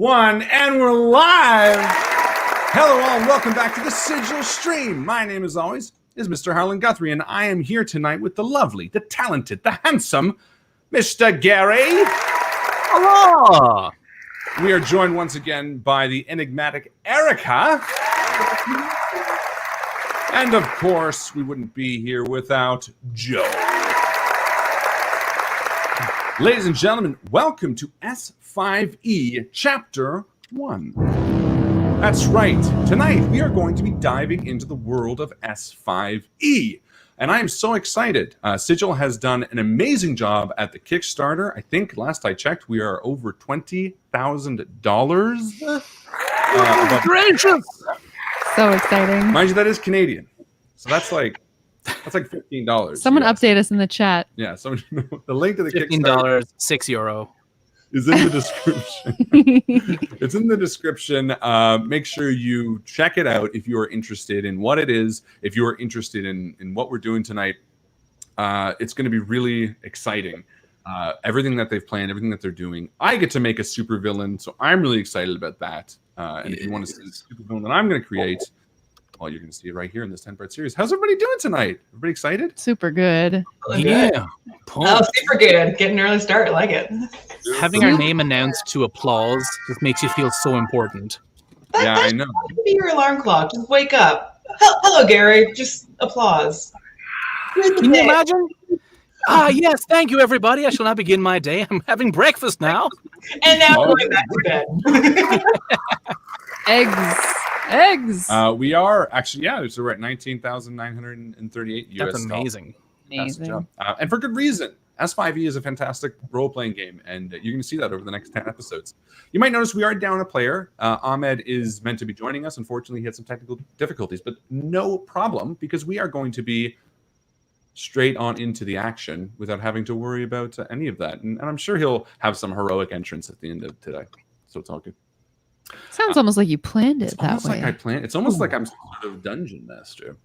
1, and we're live! Hello all, and welcome back to the Sigil stream. My name, as always, is Mr. Harlan Guthrie, and I am here tonight with the lovely, the talented, the handsome Mr. Gary. Hello! We are joined once again by the enigmatic Erica. And of course, we wouldn't be here without Joe. Ladies and gentlemen, welcome to S5E Chapter 1. That's right. Tonight, we are going to be diving into the world of S5E. And I am so excited. Sigil has done an amazing job at the Kickstarter. I think last I checked, we are over $20,000. Gracious! So exciting. Mind you, that is Canadian. So that's like $15. Someone update us in the chat. Yeah, the link to the $15, Kickstarter €6. is in the description. It's in the description. Make sure you check it out if you are interested in what it is. If you are interested in what we're doing tonight, it's going to be really exciting. Everything that they've planned, everything that they're doing. I get to make a super villain, so I'm really excited about that. And if you want to see the super villain that I'm going to create, well, you're going to see it right here in this 10-part series. How's everybody doing tonight? Everybody excited? Super good. Yeah. Oh, super good. Getting an early start. I like it. Having our name announced to applause just makes you feel so important. Yeah, I know. That could be your alarm clock. Just wake up. Hello, Gary. Just applause. Can you imagine? Yes, thank you, everybody. I shall now begin my day. I'm having breakfast now. And now we're going back to bed. Eggs. We are actually, so we're at 19,938 US That's amazing. Amazing. Job. And for good reason. S5E is a fantastic role-playing game, and you're going to see that over the next 10 episodes. You might notice we are down a player. Ahmed is meant to be joining us. Unfortunately, he had some technical difficulties, but no problem, because we are going to be straight on into the action without having to worry about any of that. And I'm sure he'll have some heroic entrance at the end of today, so it's all good. Sounds almost like you planned it that Almost way. like I planned. It's almost like I'm some sort of dungeon master.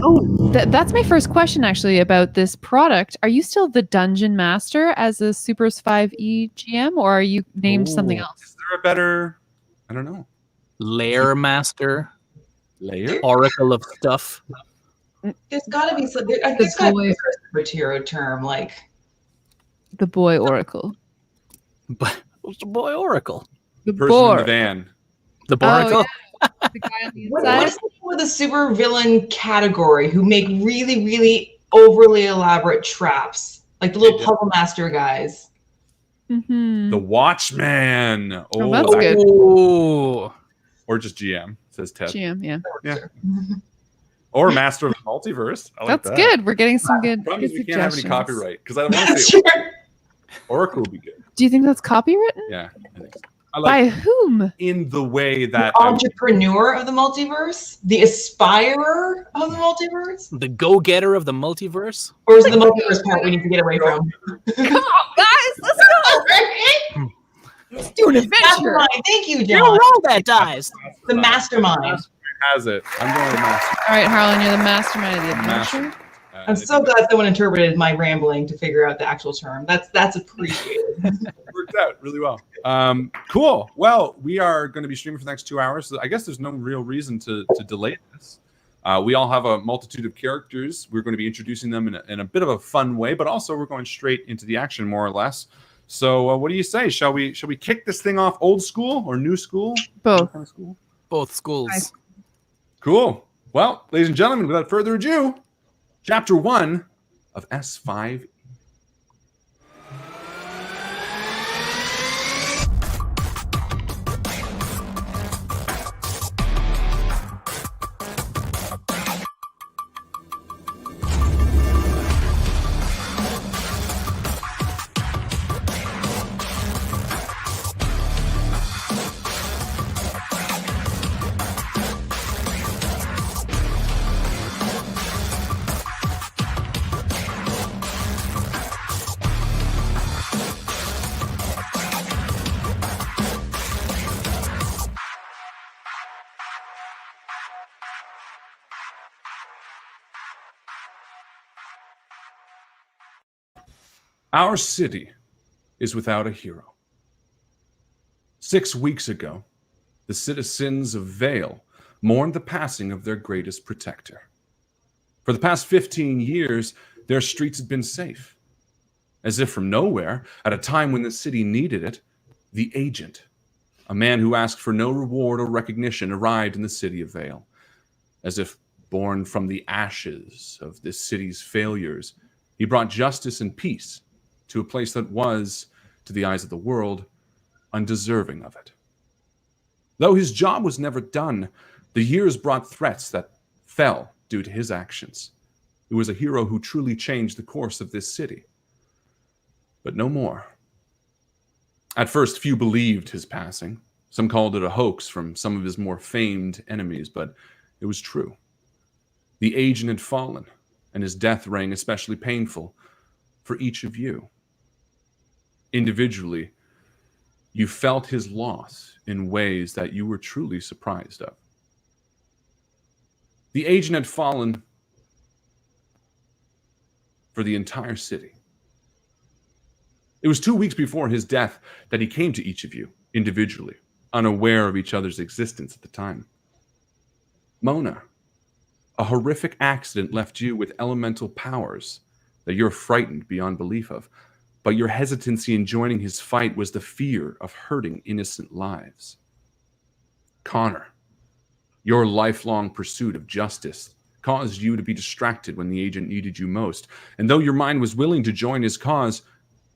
Oh, that's my first question actually about this product. Are you still the dungeon master as a Super S5E GM, or are you named something else? Is there a better? I don't know. Lair master. Layer? Oracle of stuff. There's got to be some. I think it's got to be a superhero term, like The boy oracle. But what's the boy Oracle? The Person in boar. the van. The Boracle? The guy on the what's inside. the name with a super villain category who make really, really overly elaborate traps, like the little puzzle master guys. Mm-hmm. The Watchman. Oh, that's good. Oh. Or just GM, says Ted. GM, yeah. Yeah. Or Master of the Multiverse. I like That's that. good. We're getting some good, Problem good is we can't have any suggestions. copyright, because I don't want to say Sure. Oracle would be good. Do you think that's copywritten? Yeah. I think so. I By like whom? in the way The that entrepreneur of the multiverse, the aspirer of the multiverse, The go-getter of the multiverse? or is the multiverse part we need to get away from? Come on, guys, let's go. Let's do an adventure. Mastermind. Thank you, You John. don't roll that dice. The mastermind. has it. I'm going to Master. All right, Harlan, you're the mastermind of the Master. adventure. I'm so glad someone interpreted my rambling to figure out the actual term. That's appreciated. It worked out really well. Cool. Well, we are going to be streaming for the next 2 hours. So I guess there's no real reason to delay this. We all have a multitude of characters. We're going to be introducing them in a bit of a fun way, but also we're going straight into the action, more or less. So what do you say? Shall we kick this thing off old school or new school? Both. What kind of school? Both schools. Nice. Cool. Well, ladies and gentlemen, without further ado, Chapter 1 of S5E. Our city is without a hero. 6 weeks ago, the citizens of Vale mourned the passing of their greatest protector. For the past 15 years, their streets had been safe. As if from nowhere, at a time when the city needed it, the agent, a man who asked for no reward or recognition, arrived in the city of Vale. As if born from the ashes of this city's failures, he brought justice and peace to a place that was, to the eyes of the world, undeserving of it. Though his job was never done, the years brought threats that fell due to his actions. He was a hero who truly changed the course of this city. But no more. At first, few believed his passing. Some called it a hoax from some of his more famed enemies, but it was true. The agent had fallen, and his death rang especially painful for each of you. Individually, you felt his loss in ways that you were truly surprised of. The agent had fallen for the entire city. It was 2 weeks before his death that he came to each of you individually, unaware of each other's existence at the time. Mona, a horrific accident left you with elemental powers that you're frightened beyond belief of, but your hesitancy in joining his fight was the fear of hurting innocent lives. Connor, your lifelong pursuit of justice caused you to be distracted when the agent needed you most, and though your mind was willing to join his cause,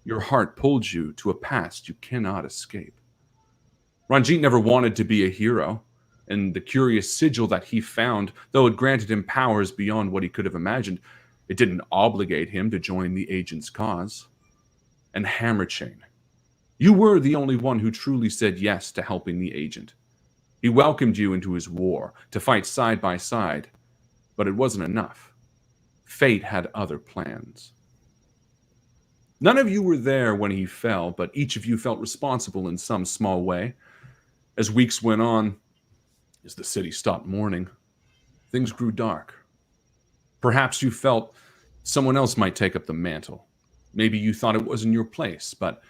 your heart pulled you to a past you cannot escape. Ranjit never wanted to be a hero, and the curious sigil that he found, though it granted him powers beyond what he could have imagined, it didn't obligate him to join the agent's cause. And Hammerchain, you were the only one who truly said yes to helping the agent. He welcomed you into his war, to fight side by side, but it wasn't enough. Fate had other plans. None of you were there when he fell, but each of you felt responsible in some small way. As weeks went on, as the city stopped mourning, things grew dark. Perhaps you felt someone else might take up the mantle. Maybe you thought it wasn't your place, but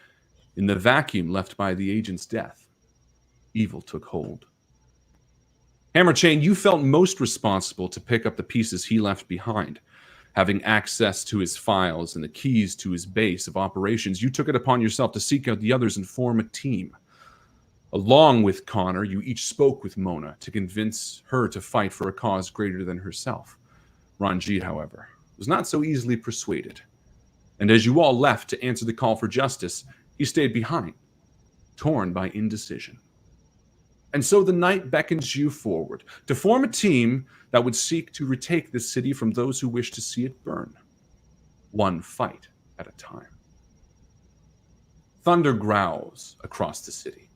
in the vacuum left by the agent's death, evil took hold. Hammerchain, you felt most responsible to pick up the pieces he left behind. Having access to his files and the keys to his base of operations, you took it upon yourself to seek out the others and form a team. Along with Connor, you each spoke with Mona to convince her to fight for a cause greater than herself. Ranjit, however, was not so easily persuaded. And as you all left to answer the call for justice, he stayed behind, torn by indecision. And so the night beckons you forward to form a team that would seek to retake the city from those who wish to see it burn, one fight at a time. Thunder growls across the city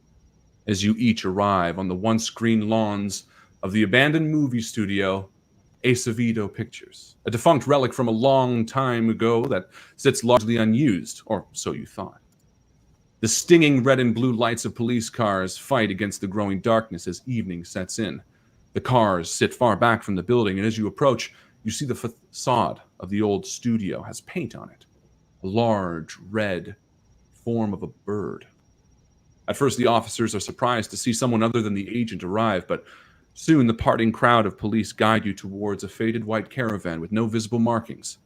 as you each arrive on the once-green lawns of the abandoned movie studio Acevedo Pictures, a defunct relic from a long time ago that sits largely unused, or so you thought. The stinging red and blue lights of police cars fight against the growing darkness as evening sets in. The cars sit far back from the building, and as you approach, you see the facade of the old studio has paint on it, a large red form of a bird. At first, the officers are surprised to see someone other than the agent arrive, but soon the parting crowd of police guide you towards a faded white caravan with no visible markings,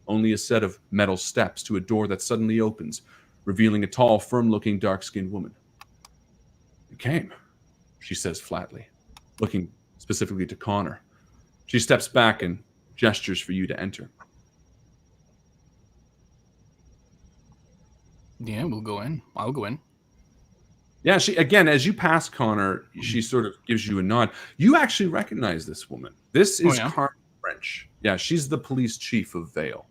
only a set of metal steps to a door that suddenly opens, revealing a tall, firm-looking, dark-skinned woman. "You came," she says flatly, looking specifically to Connor. She steps back and gestures for you to enter. Yeah, we'll go in. I'll go in. Yeah, she, again, as you pass Connor, she sort of gives you a nod. You actually recognize this woman. This is Carmen French. Yeah, she's the police chief of Vale.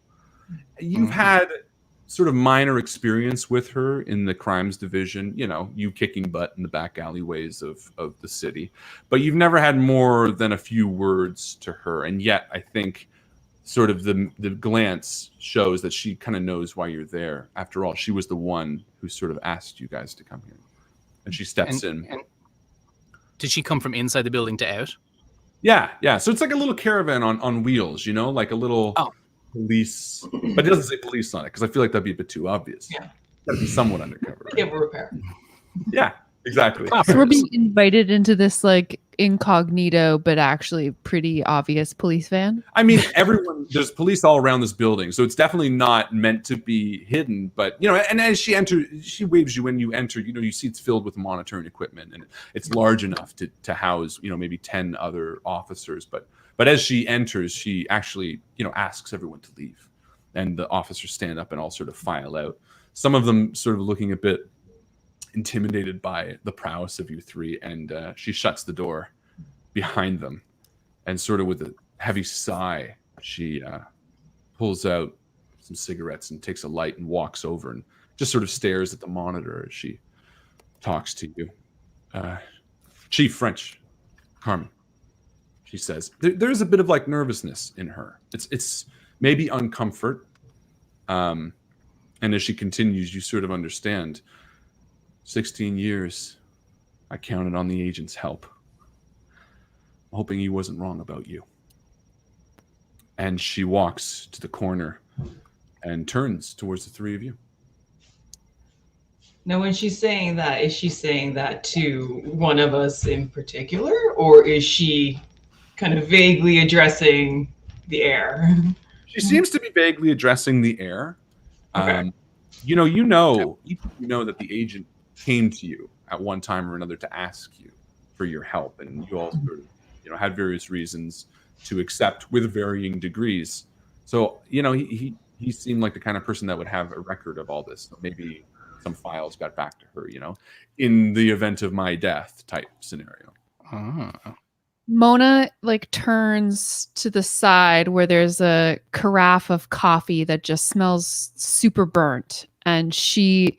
You've had sort of minor experience with her in the crimes division, you know, you kicking butt in the back alleyways of the city. But you've never had more than a few words to her. And yet, I think sort of the glance shows that she kind of knows why you're there. After all, she was the one who sort of asked you guys to come here. And she steps in. And did she come from inside the building to out? Yeah, yeah. So it's like a little caravan on wheels, you know, like a little police. But it doesn't say police on it because I feel like that'd be a bit too obvious. Yeah. That'd be somewhat undercover. Give a repair. Yeah, Exactly. So we're being invited into this like incognito, but actually pretty obvious police van. I mean, there's police all around this building, so it's definitely not meant to be hidden. But, and as she enters, she waves you when you enter, you see it's filled with monitoring equipment, and it's large enough to house, maybe 10 other officers. But as she enters, she actually, asks everyone to leave. And the officers stand up and all sort of file out. Some of them sort of looking a bit intimidated by the prowess of you three, and she shuts the door behind them, and sort of with a heavy sigh, she pulls out some cigarettes and takes a light and walks over and just sort of stares at the monitor as she talks to you. Chief French, Carmen, she says. There's a bit of like nervousness in her. It's maybe uncomfort. And as she continues, you sort of understand. 16 years, I counted on the agent's help. I'm hoping he wasn't wrong about you. And she walks to the corner and turns towards the three of you. Now, when she's saying that, is she saying that to one of us in particular, or is she kind of vaguely addressing the air? She seems to be vaguely addressing the air. Okay. You know that the agent came to you at one time or another to ask you for your help, and you all sort of, had various reasons to accept with varying degrees. So, he seemed like the kind of person that would have a record of all this. So maybe some files got back to her, in the event of my death type scenario. Mona turns to the side where there's a carafe of coffee that just smells super burnt, and she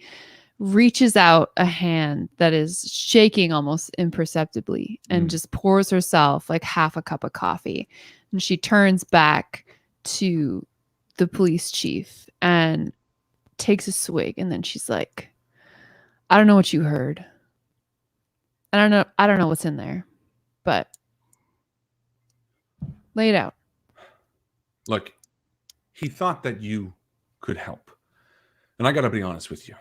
reaches out a hand that is shaking almost imperceptibly and just pours herself half a cup of coffee. And she turns back to the police chief and takes a swig, and then she's like, I don't know what you heard. I don't know what's in there, but lay it out. Look, he thought that you could help. And I got to be honest with you.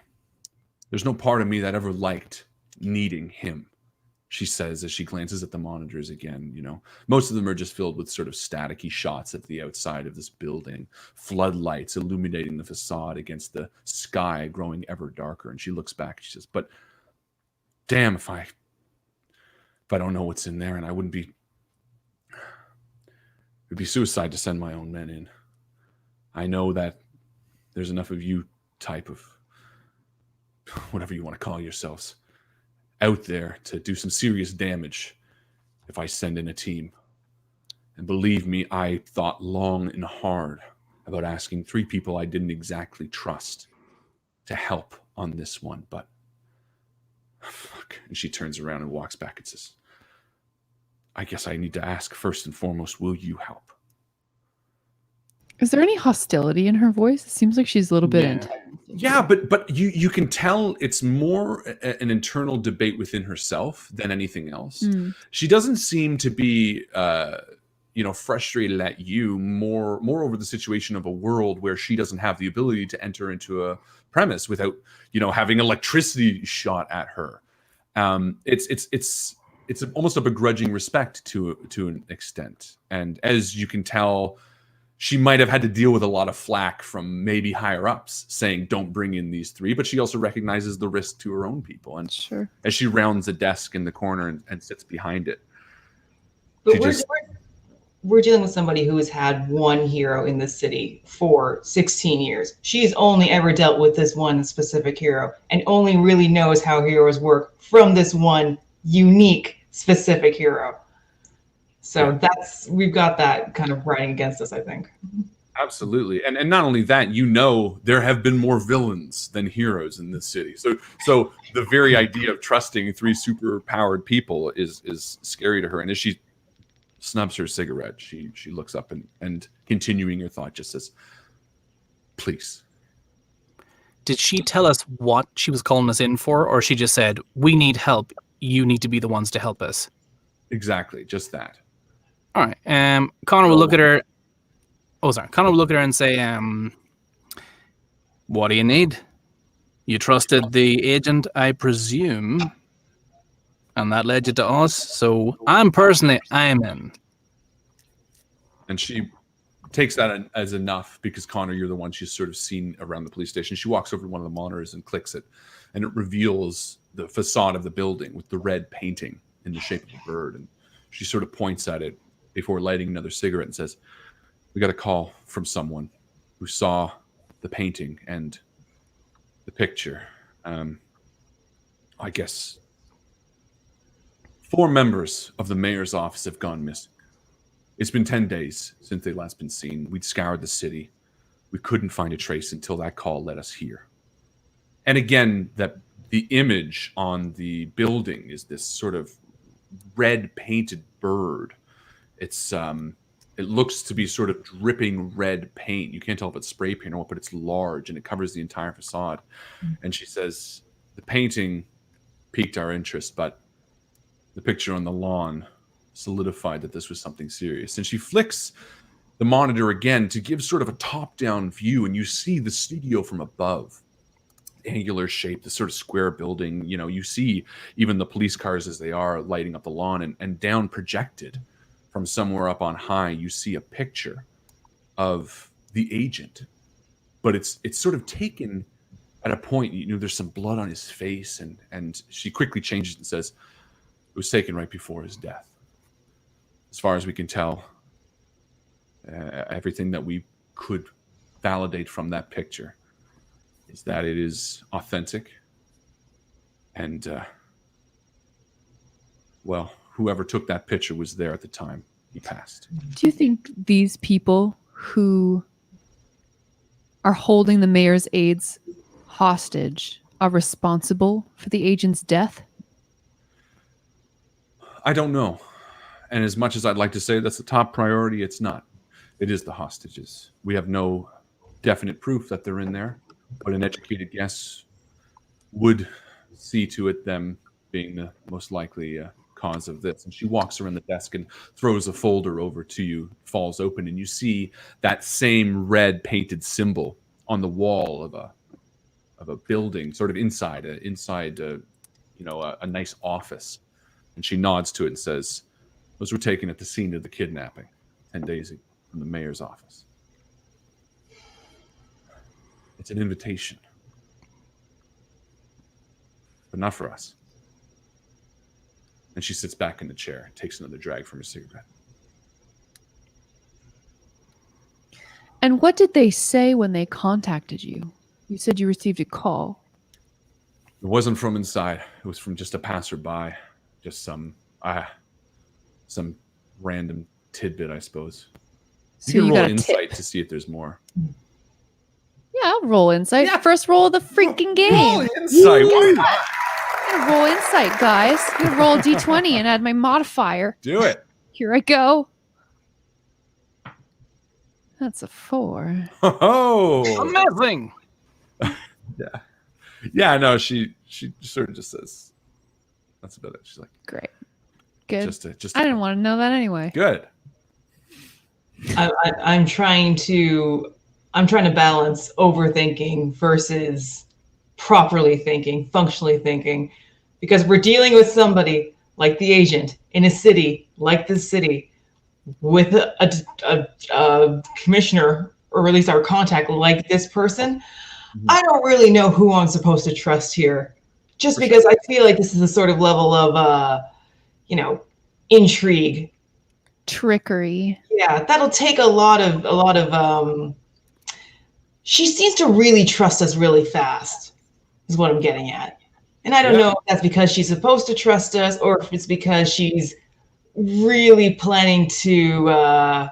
There's no part of me that ever liked needing him, she says as she glances at the monitors again. Most of them are just filled with sort of staticky shots of the outside of this building, floodlights illuminating the facade against the sky growing ever darker. And she looks back, she says, but damn if I don't know what's in there, and I wouldn't be... It'd be suicide to send my own men in. I know that there's enough of you type of... whatever you want to call yourselves, out there to do some serious damage if I send in a team. And believe me, I thought long and hard about asking 3 people I didn't exactly trust to help on this one, but fuck. And she turns around and walks back and says, I guess I need to ask first and foremost, will you help? Is there any hostility in her voice? It seems like she's a little bit intense. Yeah, but you can tell it's more an internal debate within herself than anything else. She doesn't seem to be frustrated at you, more over the situation of a world where she doesn't have the ability to enter into a premise without having electricity shot at her. It's almost a begrudging respect to an extent. And as you can tell, she might have had to deal with a lot of flack from maybe higher ups saying, don't bring in these 3, but she also recognizes the risk to her own people. And sure, as she rounds a desk in the corner and sits behind it. But we're dealing with somebody who has had one hero in this city for 16 years. She's only ever dealt with this one specific hero and only really knows how heroes work from this one unique specific hero. So we've got that kind of writing against us, I think. Absolutely. And not only that, there have been more villains than heroes in this city. So the very idea of trusting 3 super powered people is scary to her. And as she snubs her cigarette, she looks up and continuing her thought just says, please. Did she tell us what she was calling us in for, or she just said, we need help, you need to be the ones to help us? Exactly, just that. All right. Connor will look at her. Oh, sorry. Connor will look at her and say, what do you need? You trusted the agent, I presume. And that led you to us. So I am in. And she takes that as enough because, Connor, you're the one she's sort of seen around the police station. She walks over to one of the monitors and clicks it, and it reveals the facade of the building with the red painting in the shape of a bird. And she sort of points at it before lighting another cigarette and says, "We got a call from someone who saw the painting and the picture. I guess 4 members of the mayor's office have gone missing. It's been 10 days since they'd last been seen. We'd scoured the city. We couldn't find a trace until that call led us here." And again, that the image on the building is this sort of red painted bird. It's it looks to be sort of dripping red paint. You can't tell if it's spray paint or what, but it's large and it covers the entire facade. And she says, "The painting piqued our interest, but the picture on the lawn solidified that this was something serious." And she flicks the monitor again to give sort of a top-down view, and you see the studio from above. Angular shape, the sort of square building. You know, you see even the police cars as they are lighting up the lawn, and down projected from somewhere up on high, you see a picture of the agent. But it's sort of taken at a point, you know, there's some blood on his face, and she quickly changes and says, "It was taken right before his death. As far as we can tell, everything that we could validate from that picture is that it is authentic. And, well, whoever took that picture was there at the time he passed." Do you think these people who are holding the mayor's aides hostage are responsible for the agent's death? I don't know. And as much as I'd like to say that's the top priority, it's not. It is the hostages. We have no definite proof that they're in there, but an educated guess would see to it them being the most likely cause of this. And she walks around the desk and throws a folder over to you, falls open, and you see that same red painted symbol on the wall of a building, sort of inside a nice office. And she nods to it and says, "Those were taken at the scene of the kidnapping 10 days ago from the mayor's office. It's an invitation, but not for us." And she sits back in the chair and takes another drag from her cigarette. And what did they say when they contacted you? You said you received a call. It wasn't from inside. It was from just a passerby, just some random tidbit, I suppose. So You can you roll got a insight to see if there's more. Yeah, I'll roll insight. Yeah. First roll of the freaking game. Roll insight. Why not? I'm gonna roll insight, guys. I'm gonna roll a d20 and add my modifier. Do it. Here I go. That's a 4. Oh, Amazing. yeah. No, she sort of just says, "That's about it." She's like, Great. Good. just I didn't want to know that anyway. good. I'm trying to balance overthinking versus properly thinking, functionally thinking, because we're dealing with somebody like the agent in a city like this city with a commissioner, or at least our contact like this person. Mm-hmm. I don't really know who I'm supposed to trust here, just because I feel like this is a sort of level of intrigue, trickery. Yeah, that'll take a lot of she seems to really trust us really fast, is what I'm getting at. And I don't know if that's because she's supposed to trust us, or if it's because she's really planning to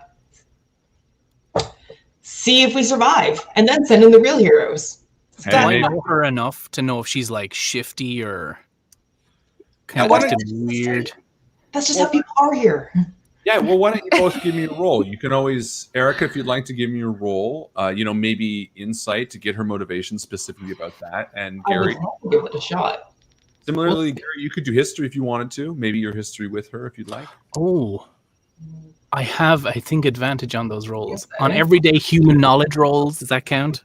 see if we survive and then send in the real heroes. Do I know her enough to know if she's like shifty or kind of weird? That's just how people are here. Yeah, well, why don't you both give me a roll? You can always, Erica, if you'd like to give me a roll, maybe insight to get her motivation specifically about that. And Gary, I'll give it a shot. Similarly, Gary, you could do history if you wanted to. Maybe your history with her if you'd like. Oh, I have, I think, advantage on those rolls. On everyday human knowledge rolls, does that count?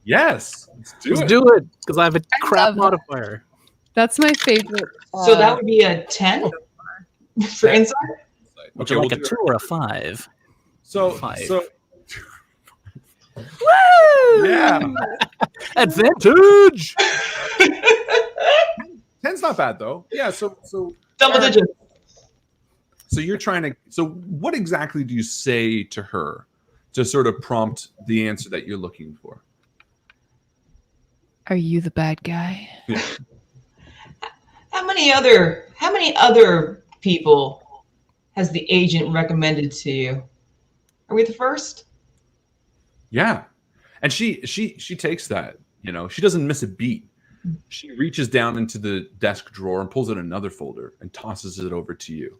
Yes. Let's do it, because I have a crap modifier. That's my favorite. So that would be a 10 for insight. Would you like a 2 or a 5? So 5. Woo! Yeah. Advantage. 10's not bad though. Yeah. So Double digits. So you're trying to. So what exactly do you say to her to sort of prompt the answer that you're looking for? Are you the bad guy? Yeah. How many other people has the agent recommended to you? Are we the first? Yeah. And she takes that, she doesn't miss a beat. She reaches down into the desk drawer and pulls out another folder and tosses it over to you.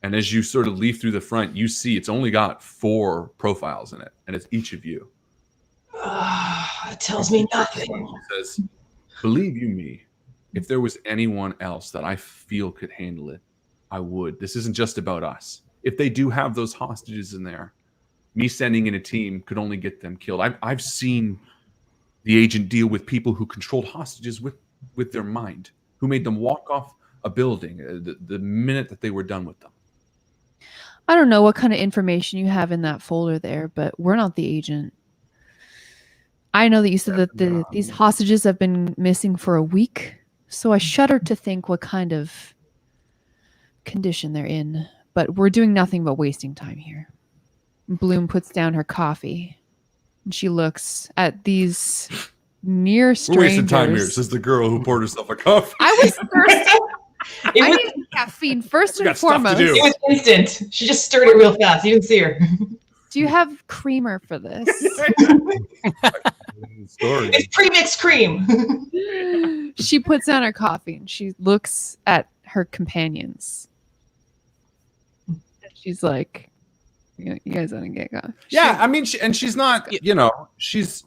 And as you sort of leaf through the front, you see it's only got 4 profiles in it, and it's each of you. It tells me nothing. She says, believe you me, if there was anyone else that I feel could handle it, I would. This isn't just about us. If they do have those hostages in there, me sending in a team could only get them killed. I've seen the agent deal with people who controlled hostages with their mind, who made them walk off a building the minute that they were done with them. I don't know what kind of information you have in that folder there, but we're not the agent. I know that you said that these hostages have been missing for a week, so I shudder to think what kind of condition they're in. But we're doing nothing but wasting time here. Bloom puts down her coffee, and she looks at these near strangers. We're wasting time here, says the girl who poured herself a coffee. I was thirsty. I need caffeine first and foremost. It was instant. She just stirred it real fast. You didn't see her. Do you have creamer for this? It's pre-mixed cream. She puts down her coffee and she looks at her companions. She's like, you guys want to get coffee? Yeah, I mean, she's not, she's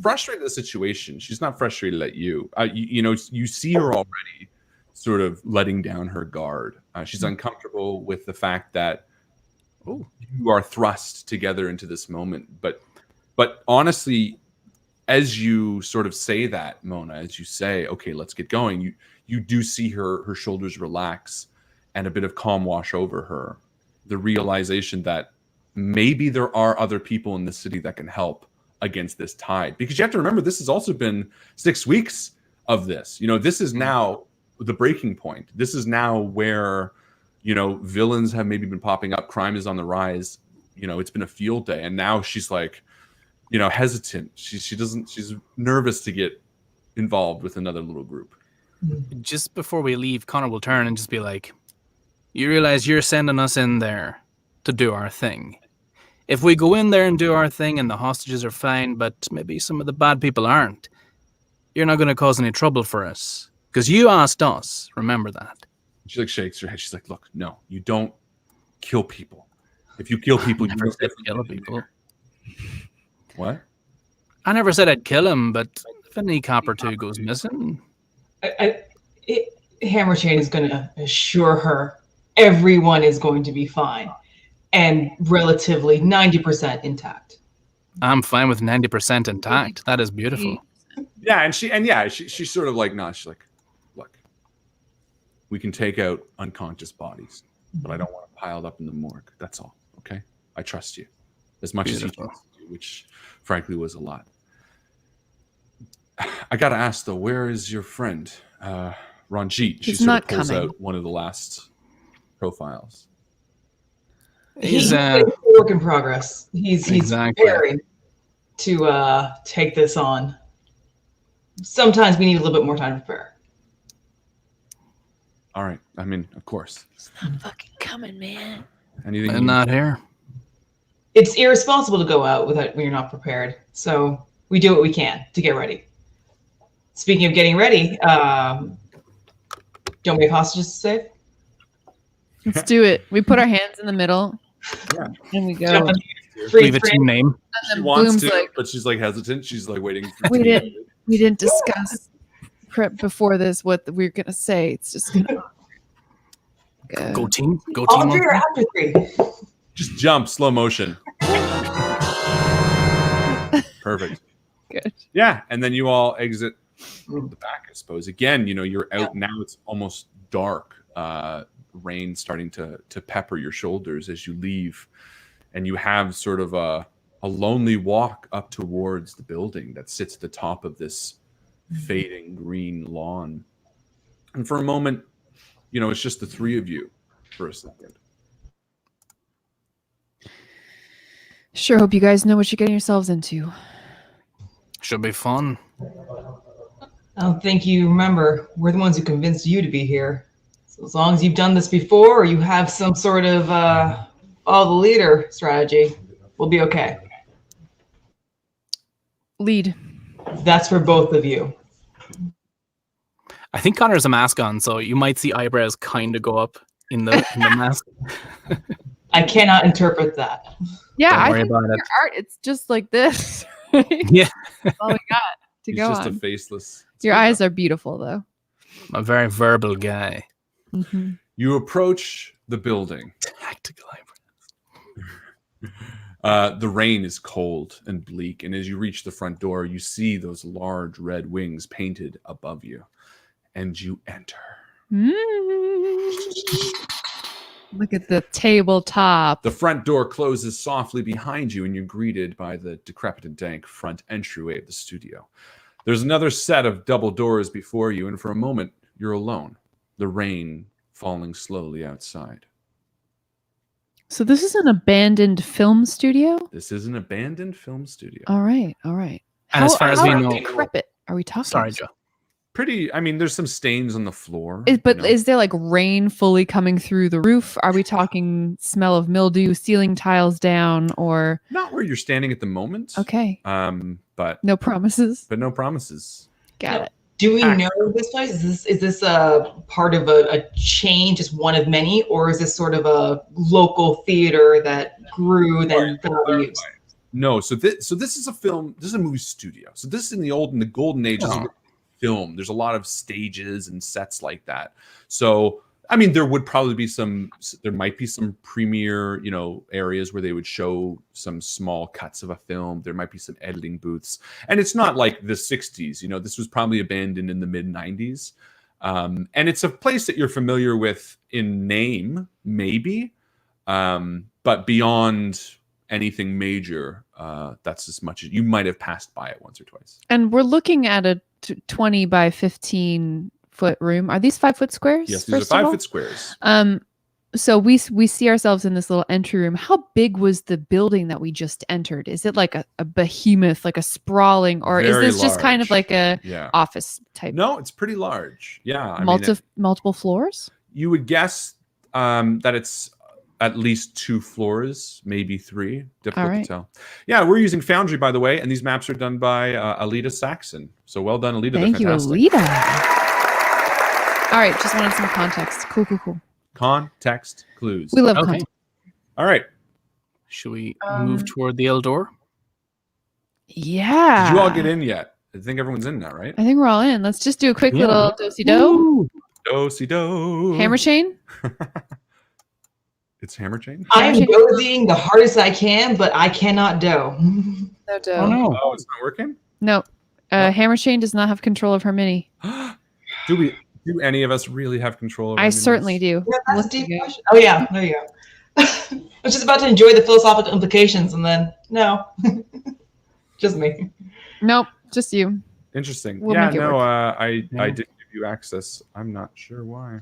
frustrated at the situation. She's not frustrated at you. You see her already sort of letting down her guard. She's uncomfortable with the fact that you are thrust together into this moment. But honestly, as you sort of say that, Mona, as you say, okay, let's get going, you do see her shoulders relax and a bit of calm wash over her. The realization that maybe there are other people in the city that can help against this tide. Because you have to remember, this has also been 6 weeks of this. This is now the breaking point. This is now where, villains have maybe been popping up. Crime is on the rise. It's been a field day. And now she's like, hesitant. She's nervous to get involved with another little group. Just before we leave, Connor will turn and just be like, you realize you're sending us in there to do our thing. If we go in there and do our thing and the hostages are fine, but maybe some of the bad people aren't, you're not going to cause any trouble for us. Because you asked us, remember that. She like shakes her head. She's like, look, no, you don't kill people. If you kill people, you never said kill people. What? I never said I'd kill him, but if an e-cop or 2 goes missing... Hammerchain is going to assure her everyone is going to be fine and relatively 90% intact. I'm fine with 90% intact. That is beautiful. Yeah, and she's sort of like, nah, she's like, look, we can take out unconscious bodies, but I don't want them piled up in the morgue. That's all, okay? I trust you as much as you trust you, which frankly was a lot. I gotta ask though, where is your friend, Ranjit? He's she sort not of pulls coming. out one of the last profiles. He's a work in progress. He's preparing to take this on. Sometimes we need a little bit more time to prepare. All right. I mean, of course. It's not fucking coming, man. Anything? I'm not here. It's irresponsible to go out when you're not prepared. So we do what we can to get ready. Speaking of getting ready, don't we have hostages to save? Let's do it. We put our hands in the middle. Yeah. And we go. Leave a team name. She wants to, but she's like hesitant. She's like waiting. We didn't discuss prep before this what we're gonna say. It's just gonna go team. Go All team. 3 or after 3? Just jump, slow motion. Perfect. Good. Yeah, and then you all exit the back, I suppose. Again, you're out now. It's almost dark. Rain starting to pepper your shoulders as you leave, and you have sort of a lonely walk up towards the building that sits at the top of this fading green lawn. And for a moment, it's just the three of you for a second. Sure hope you guys know what you're getting yourselves into. Should be fun. I don't think you remember. We're the ones who convinced you to be here. So as long as you've done this before, or you have some sort of all the leader strategy, we'll be okay. Lead. That's for both of you. I think Connor has a mask on, so you might see eyebrows kind of go up in the mask. I cannot interpret that. Yeah, Don't I worry think about your it. art, it's just like this. Right? Yeah. That's all we got to He's go just on. a faceless. Your eyes are beautiful, though. I'm a very verbal guy. Mm-hmm. You approach the building. Tactical eyebrows. The rain is cold and bleak, and as you reach the front door, you see those large red wings painted above you, and you enter. Look at the tabletop. The front door closes softly behind you, and you're greeted by the decrepit and dank front entryway of the studio. There's another set of double doors before you, and for a moment, you're alone. The rain falling slowly outside. So this is an abandoned film studio? This is an abandoned film studio. All right, all right. And as far as we know- decrepit are we talking? Sorry, Joe. There's some stains on the floor. Is there like rain fully coming through the roof? Are we talking smell of mildew, ceiling tiles down, or Not where you're standing at the moment. okay? But No promises. no promises. Got it. Do we know this place? Is this a part of a chain, just one of many, or is this sort of a local theater that grew then got used? No, so this is a film. This is a movie studio. So this is in the golden age. This is film. There's a lot of stages and sets like that. So there would probably be there might be some premiere, areas where they would show some small cuts of a film. There might be some editing booths, and it's not like the 60s. This was probably abandoned in the mid 90s. And it's a place that you're familiar with in name, maybe, but beyond anything major, that's as much as you might have passed by it once or twice. And we're looking at a 20 by 15 foot room. Are these 5 foot squares? Yes, these are 5 foot squares. So we see ourselves in this little entry room. How big was the building that we just entered? Is it like a behemoth, like a sprawling, or Very is this just kind of like a Yeah. office type? No, it's pretty large. Yeah. Multiple floors? You would guess that it's at least 2 floors, maybe 3. Difficult to tell. Yeah, we're using Foundry, by the way, and these maps are done by Alita Saxon. So well done, Alita. Thank you, fantastic. Alita. All right, just wanted some context. Cool. Context clues. We love Okay. context. All right. Should we move toward the L door? Yeah. Did you all get in yet? I think everyone's in now, right? I think we're all in. Let's just do a quick Yeah. little do-si-do. Do-si-do. Hammer chain? It's hammer chain? I'm dozying the hardest I can, but I cannot do. No do. Oh no. Oh, it's not working? No. Hammer chain does not have control of her mini. Do any of us really have control over I minis? certainly do. Yeah, that's a Look deep at you. question. Oh yeah, there you go. I was just about to enjoy the philosophical implications, and then no, just me. Nope, just you. Interesting. We'll yeah, make it no, work. I did give you access. I'm not sure why.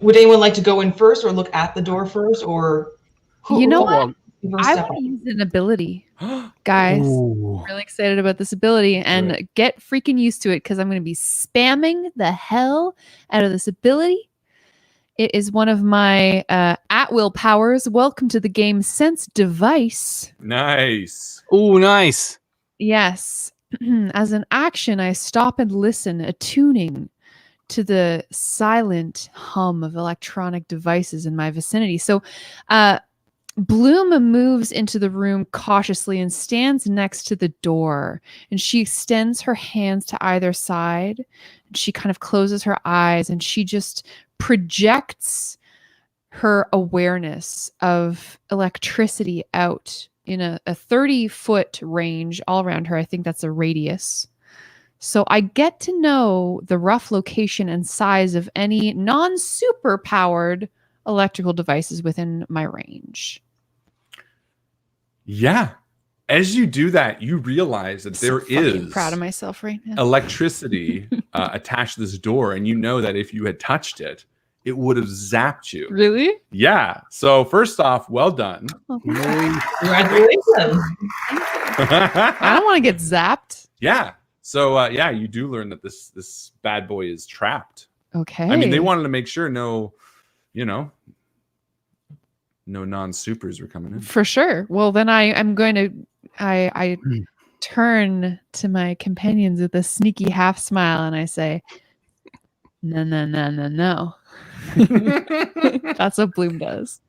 Would anyone like to go in first, or look at the door first, or You know what? Well, I want to use an ability, guys. ooh. Really excited about this ability, and Good. get freaking used to it because I'm going to be spamming the hell out of this ability. It is one of my at-will powers. Welcome to the game Sense Device. Nice. Ooh, nice. Yes. As an action, I stop and listen, attuning to the silent hum of electronic devices in my vicinity. So, Bloom moves into the room cautiously and stands next to the door. And she extends her hands to either side. And she kind of closes her eyes and she just projects her awareness of electricity out in a 30-foot range all around her. I think that's a radius. So I get to know the rough location and size of any non-super powered electrical devices within my range. Yeah. As you do that, you realize that there is proud of myself right now. electricity attached to this door, and you know that if you had touched it, it would have zapped you. Really? Yeah. So first off, well done. Congratulations. I don't want to get zapped. Yeah. So yeah, you do learn that this bad boy is trapped. Okay. I mean, they wanted to make sure no non-supers were coming in. For sure. Well, then I'm going to I turn to my companions with a sneaky half smile and I say, no, no, no, no, no. That's what Bloom does.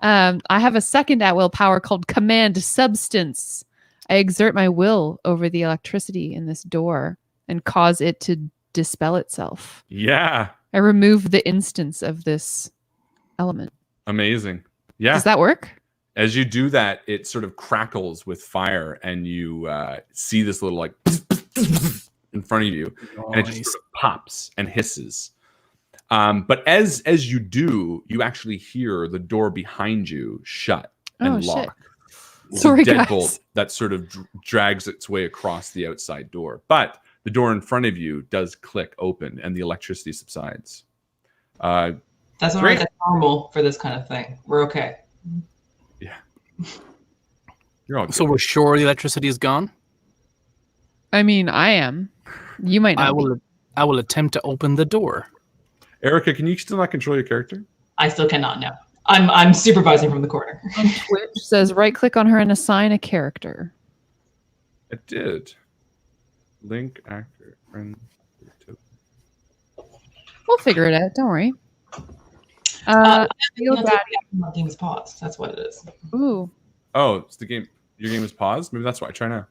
I have a second at-will power called Command Substance. I exert my will over the electricity in this door and cause it to dispel itself. Yeah. I remove the instance of this element. Amazing. Yeah. Does that work? As you do that, it sort of crackles with fire, and you see this little like in front of you, and it just sort of pops and hisses. But as you do, you actually hear the door behind you shut and lock. Sorry, deadbolt guys. that sort of drags its way across the outside door. But the door in front of you does click open, and the electricity subsides. That's all right. That's normal for this kind of thing. We're okay. Yeah. You're all good. So we're sure the electricity is gone? I mean, I am. You might not. I will attempt to open the door. Erica, can you still not control your character? I still cannot now. I'm supervising from the corner. On Twitch says right click on her and assign a character. It did. Link actor friend. We'll figure it out. Don't worry. Game's paused. That's what it is. Ooh. Oh, it's the game. Your game is paused? Maybe that's why. Try now.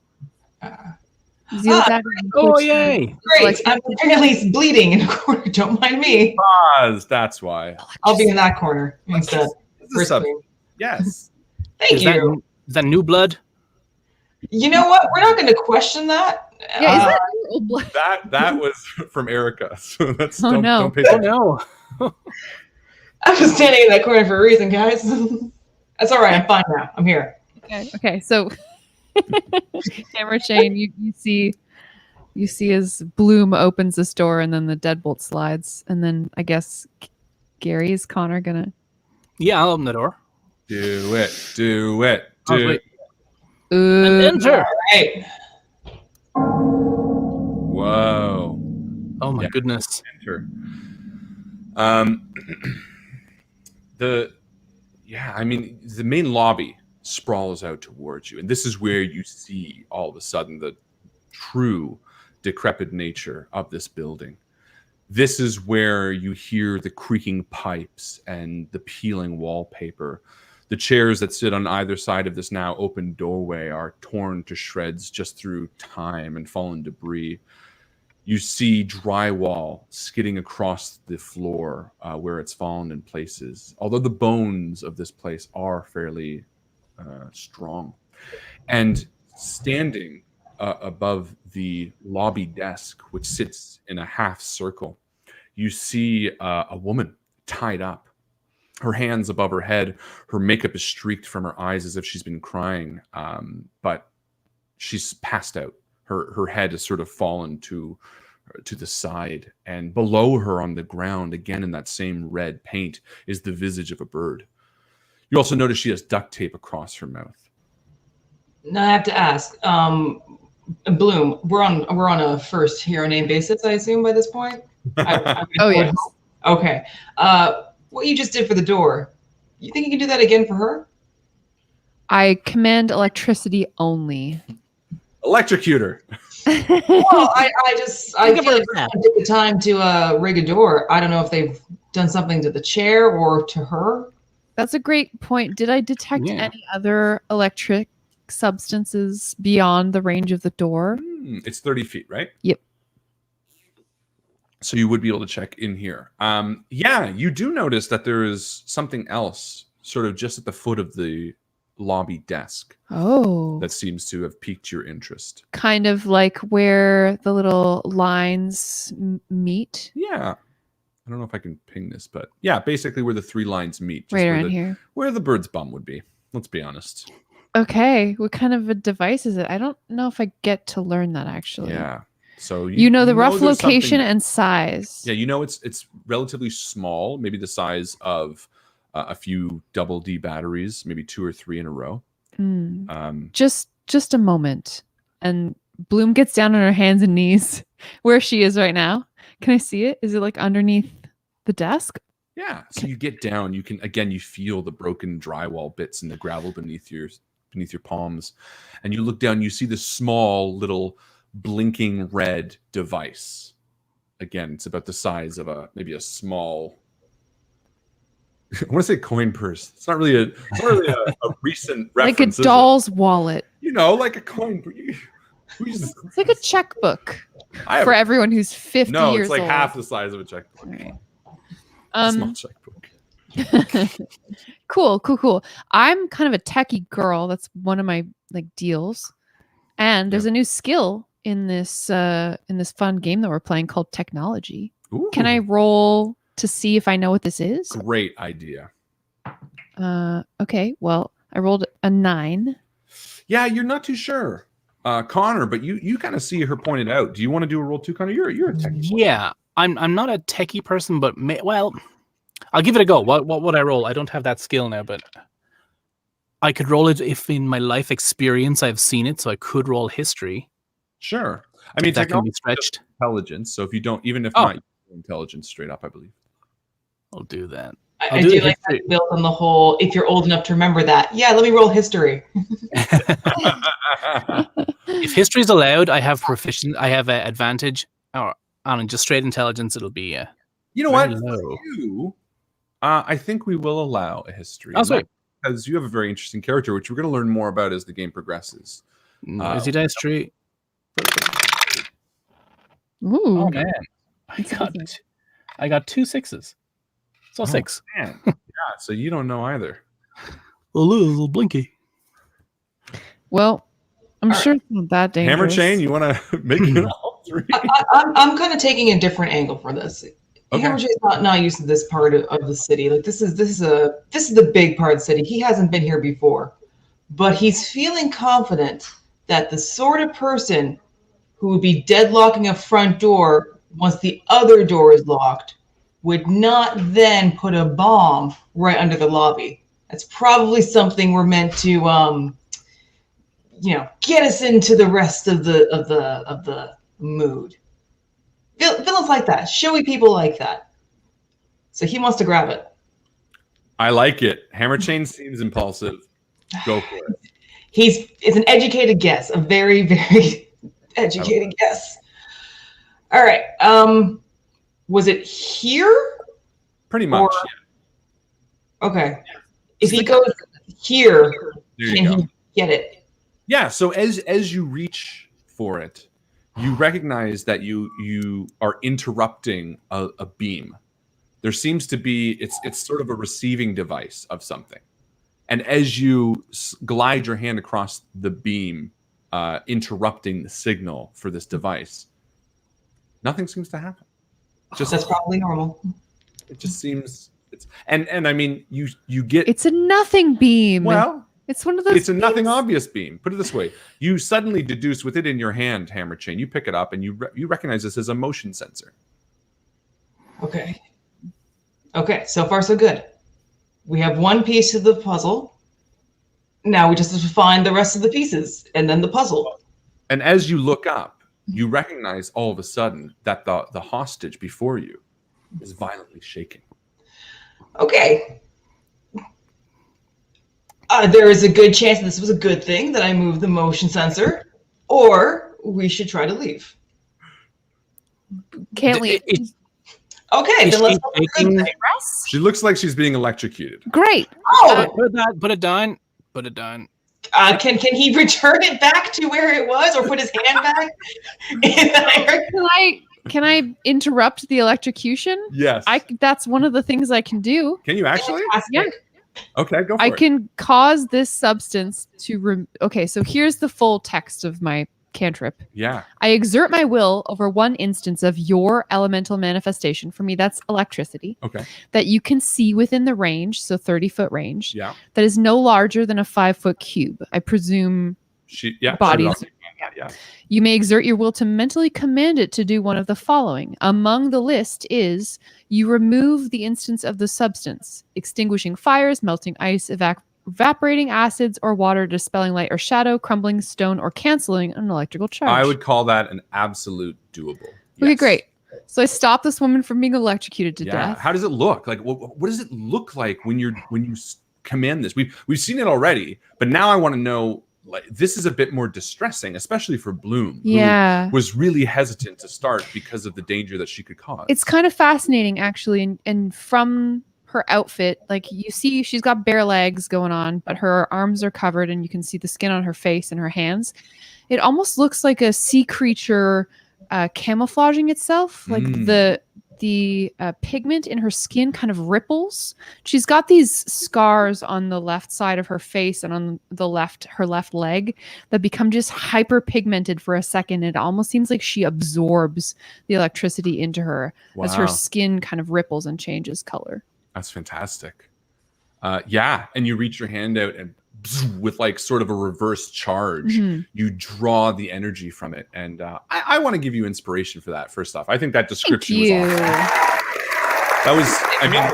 Oh, yay. Great. I'm apparently bleeding in a corner. Don't mind me. Pause. That's why. I'll be in that corner instead. Yes. Thank you. Is that new blood? You know what? We're not going to question that. Yeah, is that old blood? That was from Erica. So that's Oh, no. Don't pay attention. No. I was standing in that corner for a reason, guys. That's all right. I'm fine now. I'm here. Okay. So, Camera Chain, you see as Bloom opens this door, and then the deadbolt slides, and then I guess Gary, is Connor gonna? Yeah, I'll open the door. Do it. Do it. Oh, Do wait. it. And enter. All right. Whoa. Oh my goodness. Enter. The main lobby sprawls out towards you, and this is where you see all of a sudden the true decrepit nature of this building. This is where you hear the creaking pipes and the peeling wallpaper. The chairs that sit on either side of this now open doorway are torn to shreds just through time and fallen debris. You see drywall skidding across the floor where it's fallen in places, although the bones of this place are fairly strong. And standing above the lobby desk, which sits in a half circle, you see a woman tied up, her hands above her head. Her makeup is streaked from her eyes as if she's been crying, but she's passed out. Her head has sort of fallen to the side, and below her on the ground, again in that same red paint, is the visage of a bird. You also notice she has duct tape across her mouth. Now I have to ask, Bloom, we're on a first hero name basis, I assume, by this point? Oh, yes. Okay. What you just did for the door, you think you can do that again for her? I command electricity only. Electrocute her. Well, I feel like I took the time to rig a door. I don't know if they've done something to the chair or to her. That's a great point. Did I detect any other electric substances beyond the range of the door? It's 30 feet, right? Yep. So you would be able to check in here. Yeah, you do notice that there is something else sort of just at the foot of the lobby desk Oh. that seems to have piqued your interest. Kind of like where the little lines meet. Yeah. I don't know if I can ping this, but yeah, basically where the 3 lines meet. Right where around here. Where the bird's bum would be. Let's be honest. Okay. What kind of a device is it? I don't know if I get to learn that actually. Yeah. So you know the rough there's location something- and size. Yeah, you know it's relatively small, maybe the size of a few double D batteries, maybe 2 or 3 in a row. Just a moment. And Bloom gets down on her hands and knees where she is right now. Can I see it? Is it like underneath the desk? Yeah. So you get down, you feel the broken drywall bits and the gravel beneath your palms. And you look down, you see this small little blinking red device. Again, it's about the size of maybe a small I want to say coin purse. It's not really a recent reference. Like a doll's wallet. You know, like a coin purse. It's like a checkbook for everyone who's 50 years old. No, it's like half the size of a checkbook. Right. A small checkbook. Cool. I'm kind of a techie girl. That's one of my deals. And there's a new skill in this fun game that we're playing called technology. Ooh. Can I roll to see if I know what this is? Great idea. Okay. Well, I rolled a 9. Yeah, you're not too sure, Connor, but you kind of see her pointed out. Do you want to do a roll too, Connor? You're a techie. Yeah, I'm not a techie person, but I'll give it a go. What would I roll? I don't have that skill now, but I could roll it if in my life experience I've seen it, so I could roll history. Sure. I mean, that can be stretched. Intelligence. So if you don't, even if not intelligence, straight up, I believe. I'll do that. I do like that built on the whole. If you're old enough to remember that, yeah, let me roll history. If history is allowed, I have advantage. Or on just straight intelligence, it'll be. You know what? For you, I think we will allow a history. Oh, sweet. Because you have a very interesting character, which we're going to learn more about as the game progresses. Is he dice tree? Ooh. Oh man, I got 2 6s. So 6. Man. Yeah, so you don't know either. A little blinky. Well, I'm sure it's not that dangerous. Hammer chain, you want to make it all 3? I'm kind of taking a different angle for this. Okay. Hammer chain's not used to this part of the city. Like this is the big part of the city. He hasn't been here before, but he's feeling confident that the sort of person who would be deadlocking a front door once the other door is locked would not then put a bomb right under the lobby. That's probably something we're meant to, get us into the rest of the mood. Villains like that, showy people like that. So he wants to grab it. I like it. Hammer chain seems impulsive. Go for it. It's an educated guess, a very, very educated guess. All right. Was it here? Pretty much. Yeah. Okay. If he goes here, can he get it? Yeah. So as you reach for it, you recognize that you are interrupting a beam. There seems to be it's sort of a receiving device of something, and as you glide your hand across the beam, interrupting the signal for this device, nothing seems to happen. That's probably normal. It just seems and I mean you get it's a nothing beam. Well, it's one of those. It's a nothing obvious beam. Put it this way: you suddenly deduce with it in your hand, Hammer chain. You pick it up and you recognize this as a motion sensor. Okay. So far so good. We have one piece of the puzzle. Now we just have to find the rest of the pieces and then the puzzle. And as you look up, you recognize all of a sudden that the hostage before you is violently shaking. Okay. There is a good chance this was a good thing that I moved the motion sensor, or we should try to leave. Can't leave. Okay, then let's She looks like she's being electrocuted. Great. Put it down. Put it down. Can he return it back to where it was, or put his hand back? Can I interrupt the electrocution? Yes. That's one of the things I can do. Can you actually? Yeah. Okay, go for I it. can cause this substance to. Okay, so here's the full text of my cantrip. Yeah. I exert my will over one instance of your elemental manifestation. For me, that's electricity. Okay. That you can see within the range, so 30-foot range. Yeah. That is no larger than a 5-foot cube. I presume bodies. Yeah. You may exert your will to mentally command it to do one of the following. Among the list is you remove the instance of the substance, extinguishing fires, melting ice, evaporating acids or water, dispelling light or shadow, crumbling stone, or canceling an electrical charge. I would call that an absolute doable. Okay, Yes. great. So I stop this woman from being electrocuted to death. How does it look? Like, what does it look like when you command this? We've seen it already, but now I want to know. Like, this is a bit more distressing, especially for Bloom, who was really hesitant to start because of the danger that she could cause. It's kind of fascinating, actually, and from her outfit, like you see, she's got bare legs going on, but her arms are covered, and you can see the skin on her face and her hands. It almost looks like a sea creature camouflaging itself, like the pigment in her skin kind of ripples. She's got these scars on the left side of her face and on her left leg that become just hyper pigmented for a second. It almost seems like she absorbs the electricity into her as her skin kind of ripples and changes color. That's fantastic. And you reach your hand out and with like sort of a reverse charge, you draw the energy from it. And I want to give you inspiration for that. First off, I think that description was awesome. That was, I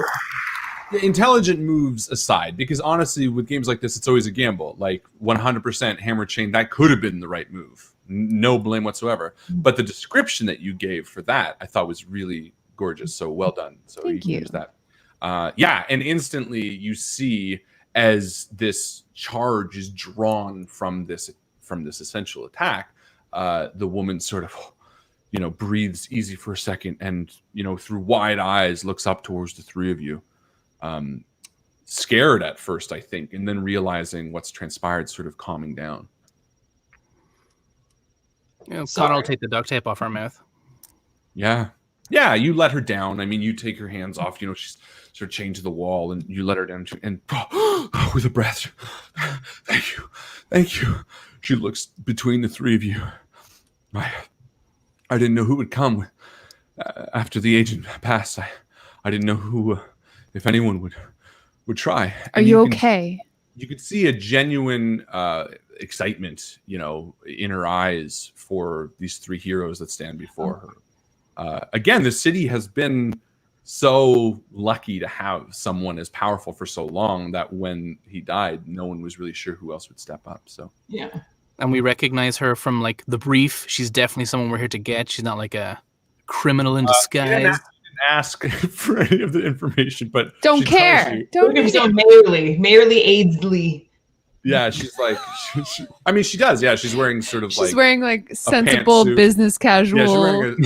mean, intelligent moves aside, because honestly, with games like this, it's always a gamble. Like 100% hammer chain, that could have been the right move. No blame whatsoever. But the description that you gave for that, I thought was really gorgeous. So well done. So you can use that. And instantly you see as this charge is drawn from this essential attack, the woman sort of, breathes easy for a second and, through wide eyes looks up towards the three of you, scared at first, I think, and then realizing what's transpired, sort of calming down. Connor will take the duct tape off her mouth. Yeah, you let her down. I mean, you take her hands off. She's sort of chained to the wall, and you let her down. And with a breath, thank you. She looks between the three of you. I didn't know who would come after the agent passed. I didn't know who, if anyone would try. Are you okay? You could see a genuine excitement, in her eyes for these three heroes that stand before her. Again, the city has been so lucky to have someone as powerful for so long that when he died, no one was really sure who else would step up. So and we recognize her from like the brief. She's definitely someone we're here to get. She's not like a criminal in disguise. You didn't ask for any of the information, but don't care. Don't give so Mayorly Aidsley. Yeah, she's like, she does. Yeah, she's wearing sort of she's wearing like sensible business casual. Yeah, she's wearing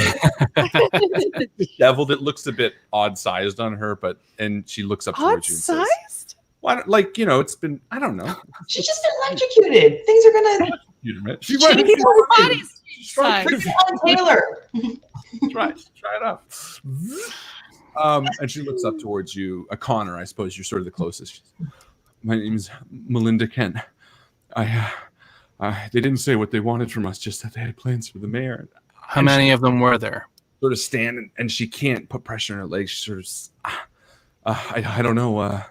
beveled. It looks a bit odd sized on her, and she looks up towards you and says, sized? "Why? Like, it's been, I don't know. She's just been electrocuted. Things are gonna. She's wearing her body's size. Taylor. Try it out. And she looks up towards you, Connor. I suppose you're sort of the closest. My name is Melinda Kent. They didn't say what they wanted from us, just that they had plans for the mayor. How many of them were there? Sort of stand, and she can't put pressure on her legs. She sort of, I don't know.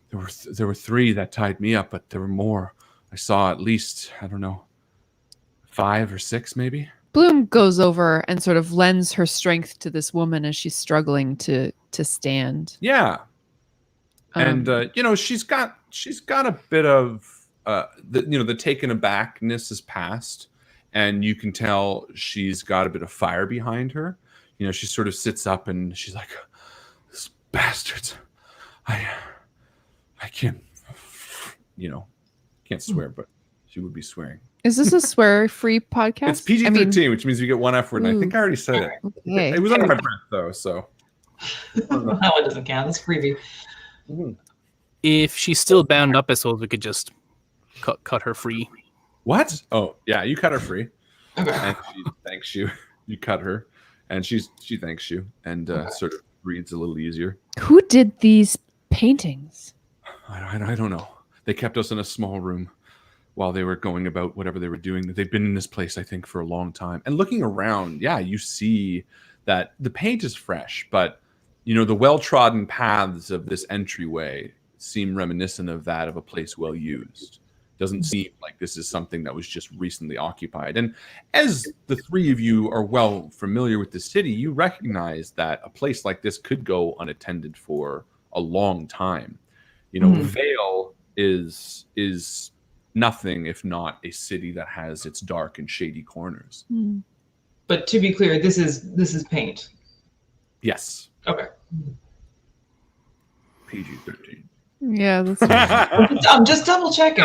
There were three that tied me up, but there were more. I saw at least, I don't know, 5 or 6 maybe. Bloom goes over and sort of lends her strength to this woman as she's struggling to stand. Yeah. And she's got a bit of the taken abackness is past, and you can tell she's got a bit of fire behind her. She sort of sits up and she's like, "These bastards, I can't swear, but she would be swearing." Is this a swear-free podcast? It's PG-13, which means you get one F word, and I think I already said it. Okay. It was under my breath though, so that one doesn't count. That's freebie. If she's still bound up, I suppose we could just cut her free. What? Oh, yeah, you cut her free. Okay. And she thanks you. You cut her, and she thanks you, and sort of breathes a little easier. Who did these paintings? I don't know. They kept us in a small room while they were going about whatever they were doing. They've been in this place, I think, for a long time. And looking around, yeah, you see that the paint is fresh, but the well-trodden paths of this entryway seem reminiscent of that of a place well used. Doesn't seem like this is something that was just recently occupied. And as the three of you are well familiar with the city, you recognize that a place like this could go unattended for a long time. Vale is nothing if not a city that has its dark and shady corners. But to be clear, this is paint. Yes. Okay. PG-13. Yeah, that's I'm just double checking.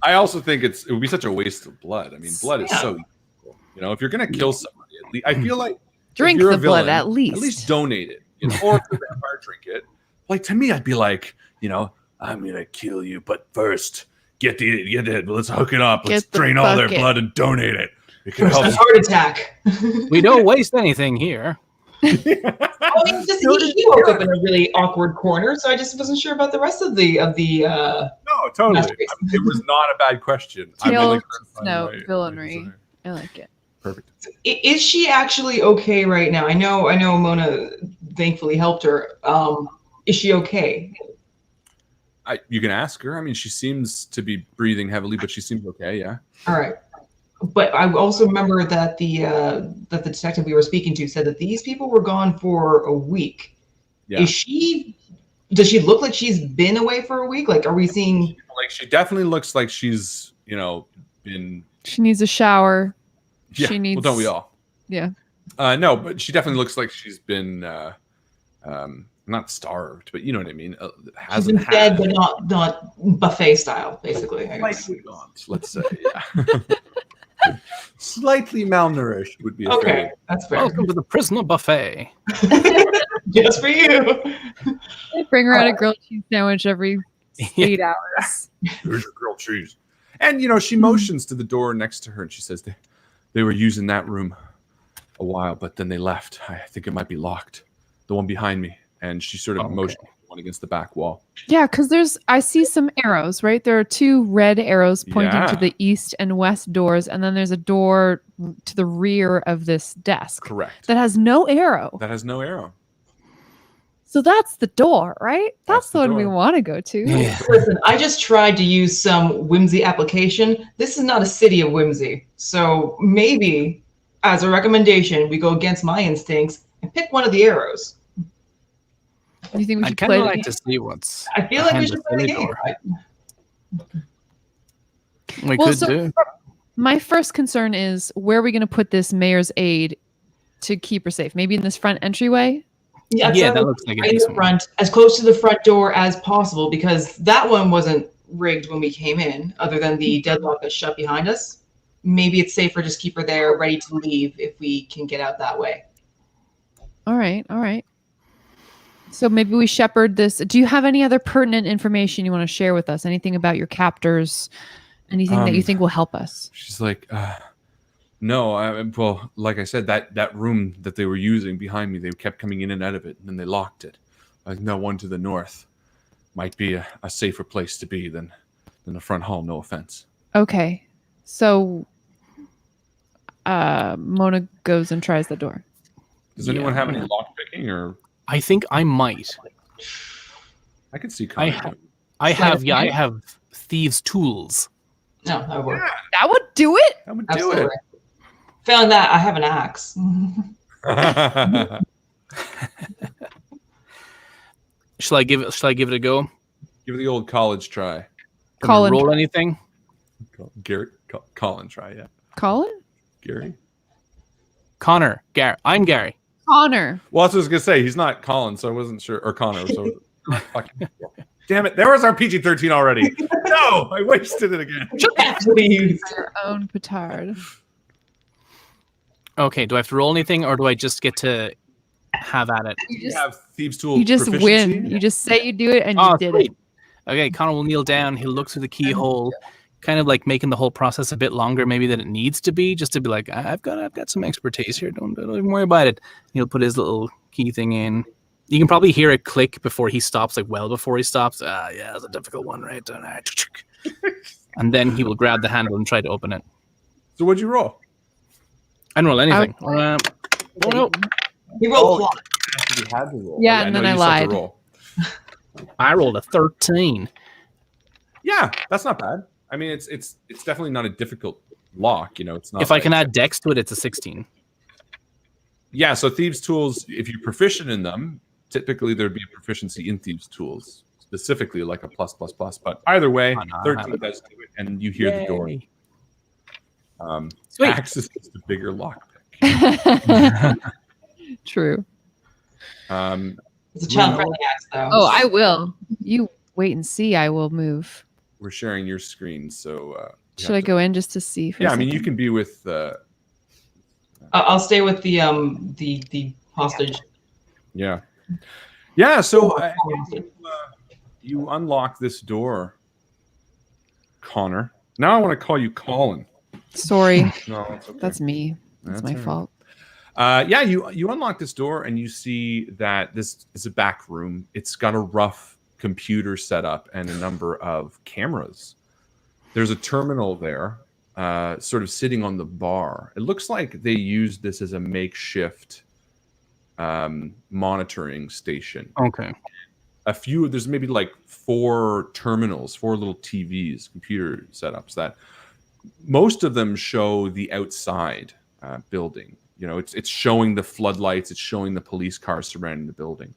I also think it would be such a waste of blood. I mean, blood is so useful. If you're gonna kill somebody, at least, I feel like drink the blood at least. At least donate it. Or if the vampire drink it. Like to me, I'd be like, I'm gonna kill you, but first get it. Let's hook it up. Let's drain all their blood and donate it. It can help. Heart attack. We don't waste anything here. He woke up in a really awkward corner, so I just wasn't sure about the rest of the. No, totally. It was not a bad question. Villainy. I like it. Perfect. Is she actually okay right now? I know Mona thankfully helped her. Is she okay? You can ask her. I mean, she seems to be breathing heavily, but she seems okay. Yeah. All right. But I also remember that the detective we were speaking to said that these people were gone for a week. Yeah. Does she look like she's been away for a week? Like, are we seeing? Like, she definitely looks like she's, been. She needs a shower. Yeah. She needs. Well, don't we all? Yeah. No, but she definitely looks like she's been, not starved, but you know what I mean. She's been fed, but not buffet style, basically. I guess. Let's say, yeah. Slightly malnourished would be okay. That's fair. Welcome to the prisoner buffet. Just for you. Bring her out a grilled cheese sandwich every 8 hours. Here's your grilled cheese. And she motions to the door next to her, and she says they were using that room a while, but then they left. I think it might be locked. The one behind me, and she sort of motioned one against the back wall. Yeah, because I see some arrows, right? There are 2 red arrows pointing to the east and west doors, and then there's a door to the rear of this desk. Correct. That has no arrow. So that's the door, right? That's the one we want to go to. Yeah. Listen, I just tried to use some whimsy application. This is not a city of whimsy. So maybe, as a recommendation, we go against my instincts and pick one of the arrows. You think we should I'd kind of like to see what's. I feel like we should play the game. We could do. My first concern is, where are we going to put this mayor's aide to keep her safe? Maybe in this front entryway? Yeah, that looks like a decent front, as close to the front door as possible, because that one wasn't rigged when we came in, other than the deadlock that's shut behind us. Maybe it's safer just keep her there, ready to leave if we can get out that way. All right. So maybe we shepherd this. Do you have any other pertinent information you want to share with us? Anything about your captors? Anything that you think will help us? She's like, no. Well, like I said, that room that they were using behind me, they kept coming in and out of it, and then they locked it. No, one to the north might be a safer place to be than the front hall. No offense. Okay, so Mona goes and tries the door. Does anyone have any lock picking or? I think I might. I can see. I have thieves' tools. No, that would work. That would do it. That would do it. Found that. I have an axe. Shall I give it a go? Give it the old college try. Colin, roll anything? Colin try, yeah. Colin? Gary? Connor. I'm Gary. Connor. Well, that's what I was gonna say. He's not Colin, so I wasn't sure. Or Connor. So damn it! There was our PG-13 already. No, I wasted it again. Please. Your own petard. Okay. Do I have to roll anything, or do I just get to have at it? You have thieves' tool. You just win. You just say you do it, and you did it. Okay. Connor will kneel down. He'll look through the keyhole, kind of like making the whole process a bit longer, maybe than it needs to be, just to be like, I've got some expertise here. Don't even worry about it. He'll put his little key thing in, You can probably hear it click before he stops, like well before he stops. Yeah, it's a difficult one, right? And then he will grab the handle and try to open it. So what'd you roll? I didn't roll anything. Oh no. He rolled plot. You had to roll. Yeah, and then no, I you still have to lied. roll. I rolled a 13. Yeah, that's not bad. I mean, it's definitely not a difficult lock. You know, it's not. If I can add dex to it, it's a 16. Yeah, so thieves' tools, if you're proficient in them, typically there'd be a proficiency in thieves' tools, specifically like a +++. But either way, 13 does do it, and you hear the door. Sweet. Axe is just a bigger lockpick. True. It's a child-friendly axe, though. Oh, I will. You wait and see. I will move. We're sharing your screen, so Should I go in just to see? For Yeah, a I mean, you second? can be with. I'll stay with the hostage. Yeah. So you unlock this door, Connor. Now I want to call you Colin. Sorry, No, it's okay. that's me. That's my all right. fault. Yeah, you unlock this door and you see that this is a back room. It's got a rough computer setup and a number of cameras. There's a terminal there, sort of sitting on the bar. It looks like they used this as a makeshift monitoring station. Okay. There's maybe like 4 terminals, 4 little TVs, computer setups that most of them show the outside building. You know, it's showing the floodlights, it's showing the police cars surrounding the building.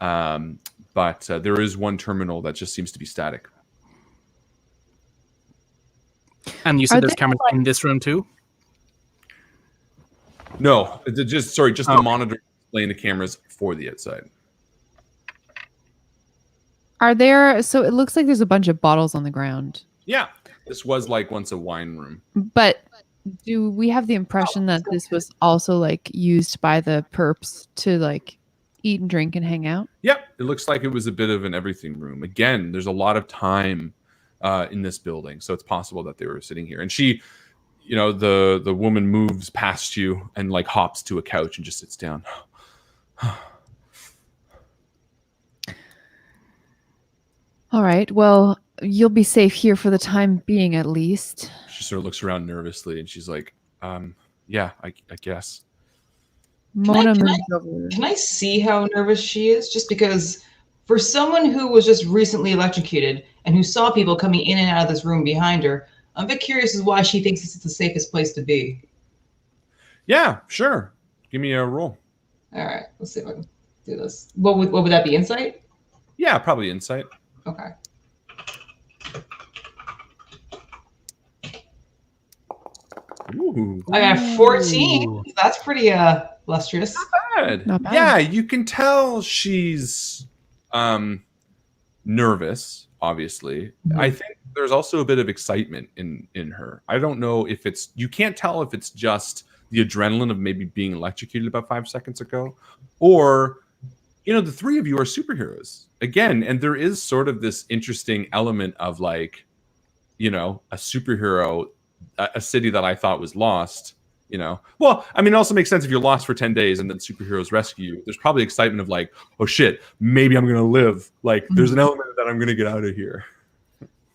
But there is one terminal that just seems to be static. And you said there's cameras in this room too? No, just the monitor displaying the cameras for the outside. Are there? So it looks like there's a bunch of bottles on the ground. Yeah, this was like once a wine room. But do we have the impression that this was also like used by the perps to like eat and drink and hang out? Yep, it looks like it was a bit of an everything room. Again, there's a lot of time in this building, so it's possible that they were sitting here. And she, you know, the woman moves past you and like hops to a couch and just sits down. All right. Well, you'll be safe here for the time being, at least. She sort of looks around nervously and she's like, yeah, I guess. Mona moves over. Can I see how nervous she is? Just because for someone who was just recently electrocuted and who saw people coming in and out of this room behind her, I'm a bit curious as why she thinks this is the safest place to be. Yeah, sure. Give me a roll. All right, let's see if I can do this. What would that be? Insight? Yeah, probably insight. Okay. Ooh. I got 14. That's pretty illustrious. Not bad. Yeah, you can tell she's nervous, obviously. Mhm. I think there's also a bit of excitement in her. I don't know if you can't tell if it's just the adrenaline of maybe being electrocuted about 5 seconds ago, or, you know, the 3 of you are superheroes again, and there is sort of this interesting element of like, you know, a superhero, a city that I thought was lost. You know, well, I mean, it also makes sense if you're lost for 10 days and then superheroes rescue you. There's probably excitement of like, oh shit, maybe I'm gonna live. Like, there's an element that I'm gonna get out of here.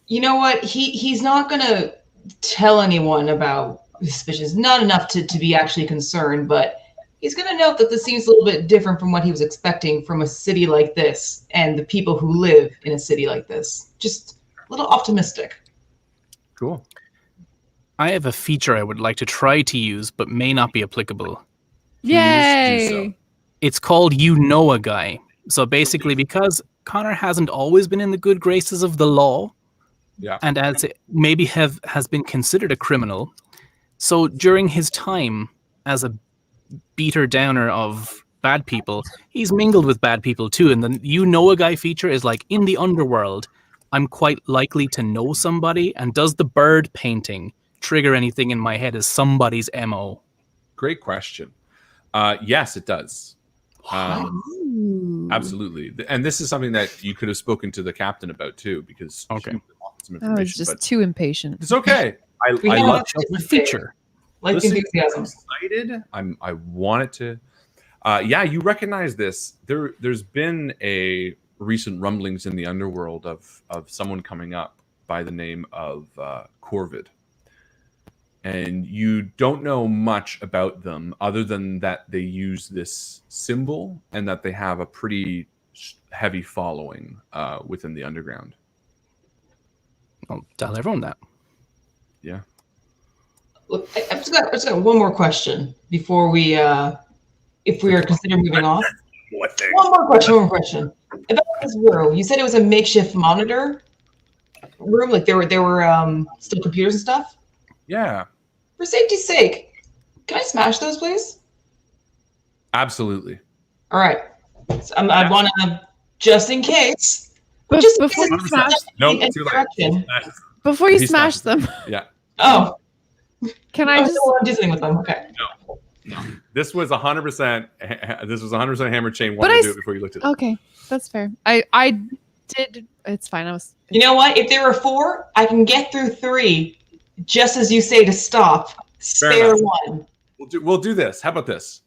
You know what? He's not gonna tell anyone about suspicions. Not enough to be actually concerned, but he's gonna note that this seems a little bit different from what he was expecting from a city like this and the people who live in a city like this. Just a little optimistic. Cool. I have a feature I would like to try to use, but may not be applicable. Yay! do so. It's called You Know a Guy. So basically, because Connor hasn't always been in the good graces of the law, Yeah. and as it maybe has been considered a criminal, so during his time as a beater downer of bad people, he's mingled with bad people too. And the You Know a Guy feature is like, in the underworld, I'm quite likely to know somebody, and does the bird painting trigger anything in my head as somebody's MO? Great question. Yes, it does. Absolutely. And this is something that you could have spoken to the captain about too, because Okay. she wanted some I was information, just but too impatient. it's okay. I We have love The feature. like Listen, enthusiasm. I'm excited. I want it to. Yeah, you recognize this. There's been a recent rumblings in the underworld of someone coming up by the name of Corvid. And you don't know much about them other than that they use this symbol and that they have a pretty heavy following within the underground. I'll tell everyone that. Yeah. Look, I've just got one more question before we, if we are considering moving off. One more question. About this room, you said it was a makeshift monitor room, like there were still computers and stuff? Yeah. For safety's sake, can I smash those, please? Absolutely. All right. So I want to, just in case. But Just in before case you it's smash, No, in too late. direction. before you He smash smashes. them, Yeah. Oh, can I I just? want to do something with them. Okay. No. This was 100%. This was 100% Hammer Chain. But Wanted I to do s- it before you looked at it. Okay, that's fair. I did. It's fine. I was. You know what? If there were 4, I can get through 3, just as you say to stop. Spare enough. 1. We'll do this. How about this?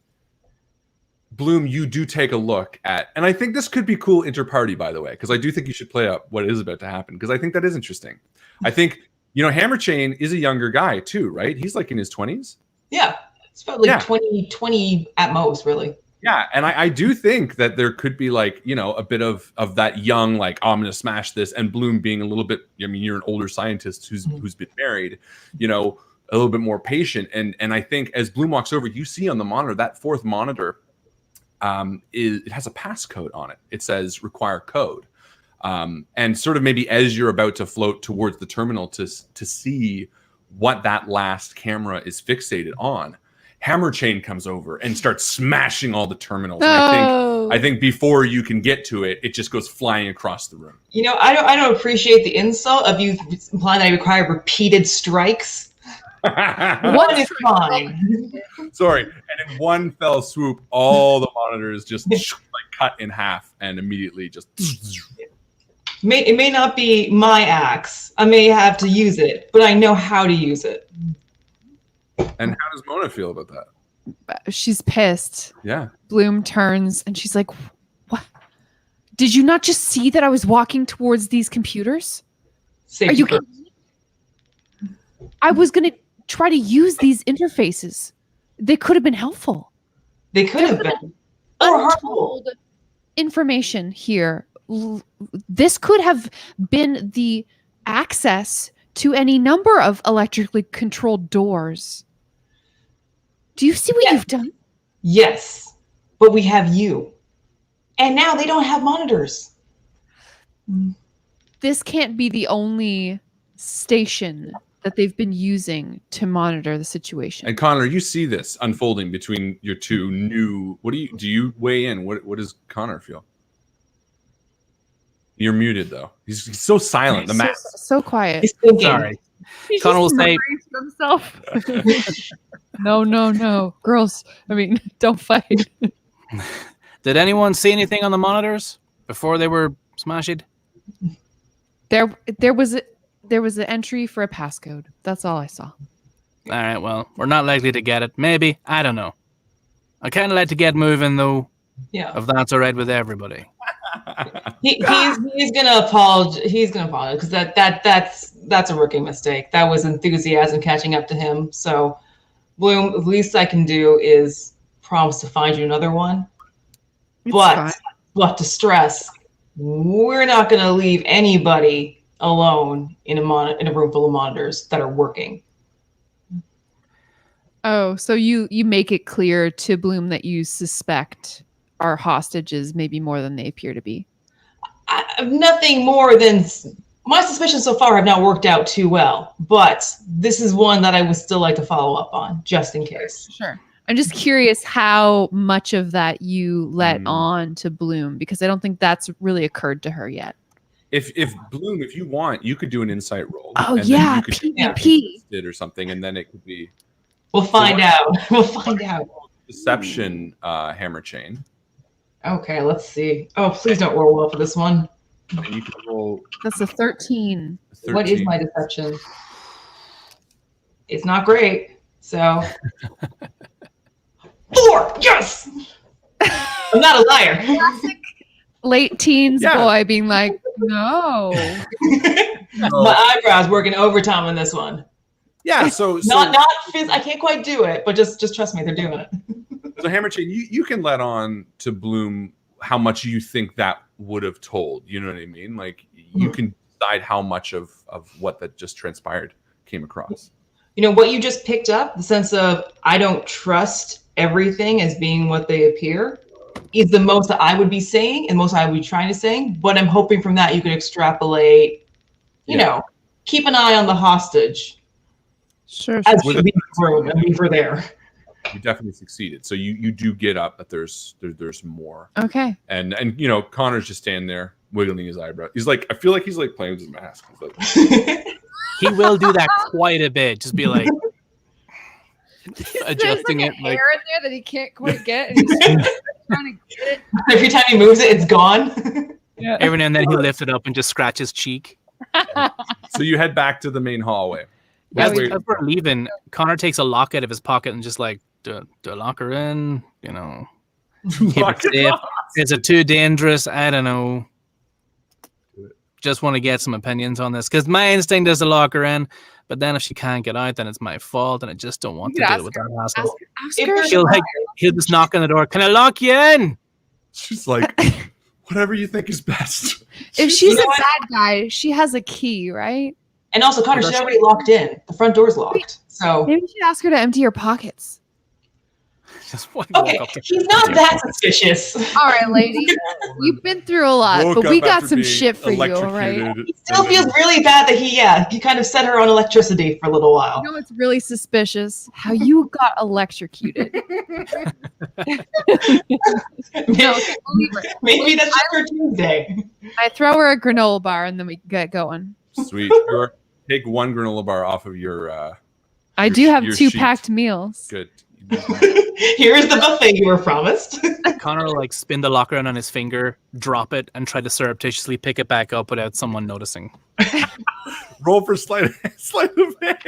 Bloom, you do take a look at, and I think this could be cool inter-party, by the way, because I do think you should play up what is about to happen, because I think that is interesting. I think, Hammer Chain is a younger guy too, right? He's like in his 20s. Yeah. It's probably Yeah. 20 at most, really. Yeah, and I do think that there could be like, a bit of that young, like, oh, I'm going to smash this, and Bloom being a little bit, you're an older scientist who's been married, a little bit more patient. And I think as Bloom walks over, you see on the monitor, that 4th monitor, it has a passcode on it. It says require code. And sort of maybe as you're about to float towards the terminal to see what that last camera is fixated on, Hammer Chain comes over and starts smashing all the terminals. No. And I think before you can get to it, it just goes flying across the room. I don't appreciate the insult of you implying that I require repeated strikes. One is fine. Sorry. And in one fell swoop, all the monitors just like cut in half and immediately just. It may not be my axe. I may have to use it, but I know how to use it. And how does Mona feel about that? She's pissed. Yeah. Bloom turns and she's like, "What? Did you not just see that I was walking towards these computers? Safety Are you first. I was going to try to use these interfaces. They could have been helpful. They could have been. Or harmful. Untold information here. This could have been the access to any number of electrically controlled doors. Do you see what you've done? Yes, but we have you. And now they don't have monitors. This can't be the only station that they've been using to monitor the situation. And Connor, you see this unfolding between your two new. What do you weigh in? What does Connor feel? You're muted though. He's so silent. The mask. So quiet. He's thinking. Sorry. He's Connor will just say- murmuring to himself. No. Girls, don't fight. Did anyone see anything on the monitors before they were smashed? There was an entry for a passcode. That's all I saw. All right, well, we're not likely to get it. Maybe. I don't know. I kind of like to get moving, though, Yeah. if that's all right with everybody. He's gonna apologize. He's gonna apologize because that's a rookie mistake. That was enthusiasm catching up to him. So, Bloom, the least I can do is promise to find you another one. It's But fine. to stress, we're not gonna leave anybody alone in a room full of monitors that are working. Oh, so you make it clear to Bloom that you suspect our hostages maybe more than they appear to be. Nothing more than my suspicions so far have not worked out too well, but this is one that I would still like to follow up on just in case. Sure. I'm just curious how much of that you let on to Bloom, because I don't think that's really occurred to her yet. If Bloom, if you want, you could do an insight roll. Oh, and then yeah, you could PvP. it or something, and then it could be We'll find out. We'll find out. deception hammer chain. Okay, let's see. Oh, please don't roll well for this one. And you could roll That's a 13. 13. What is my deception? It's not great. So 4. Yes. I'm not a liar. Late teens Yeah. boy being like, no. My eyebrows working overtime on this one. Yeah, so Not I can't quite do it, but just trust me, they're doing it. so Hammer Chain, you can let on to Bloom how much you think that would have told. You know what I mean? Like you can decide how much of what that just transpired came across. You know what you just picked up, the sense of I don't trust everything as being what they appear, is the most that I would be saying and most I would be trying to say. But I'm hoping from that you can extrapolate, you know, keep an eye on the hostage. Sure. As we leave the room and leave her there. You definitely succeeded. So you do get up that there's more. Okay. And you know, Connor's just standing there wiggling his eyebrow. He's like, I feel like he's like playing with his mask. He's like, He will do that quite a bit. Just be like adjusting There's it. like a Like hair in there that he can't quite get, and he's trying to get it. Every time he moves it, it's gone. Yeah. every now and then he'll lift it up and just scratch his cheek. so you head back to the main hallway. As, Wait, as we're leaving, Connor takes a lock out of his pocket and just like, do I lock her in? You know, keep lock it it safe. up. Is it too dangerous? I don't know. Just want to get some opinions on this because my instinct is to lock her in, but then if she can't get out, then it's my fault, and I just don't want to You could deal with that Ask hassle. If her. there's- He'll just knock on the door. Can I lock you in? She's like, whatever you think is best. If she's You know a what? bad guy, she has a key, right? And also, Connor, she's already locked in. The front door's locked. So, Maybe you should ask her to empty her pockets. Just walk okay, up to he's not that suspicious. All right, lady. You've been through a lot, Woke but we up got after some being shit for you, all right? electrocuted, He still and feels then- really bad that he kind of set her on electricity for a little while. You know what's really suspicious? How you got electrocuted. No, okay, we'll leave her. Maybe that's just for Tuesday. I throw her a granola bar and then we get going. Sweet. Take one granola bar off of your I Your do sh- have your 2 sheet. packed meals. good. Here's the buffet you were promised. Connor will like spin the locker on his finger, drop it, and try to surreptitiously pick it back up without someone noticing. Roll for sleight of hand.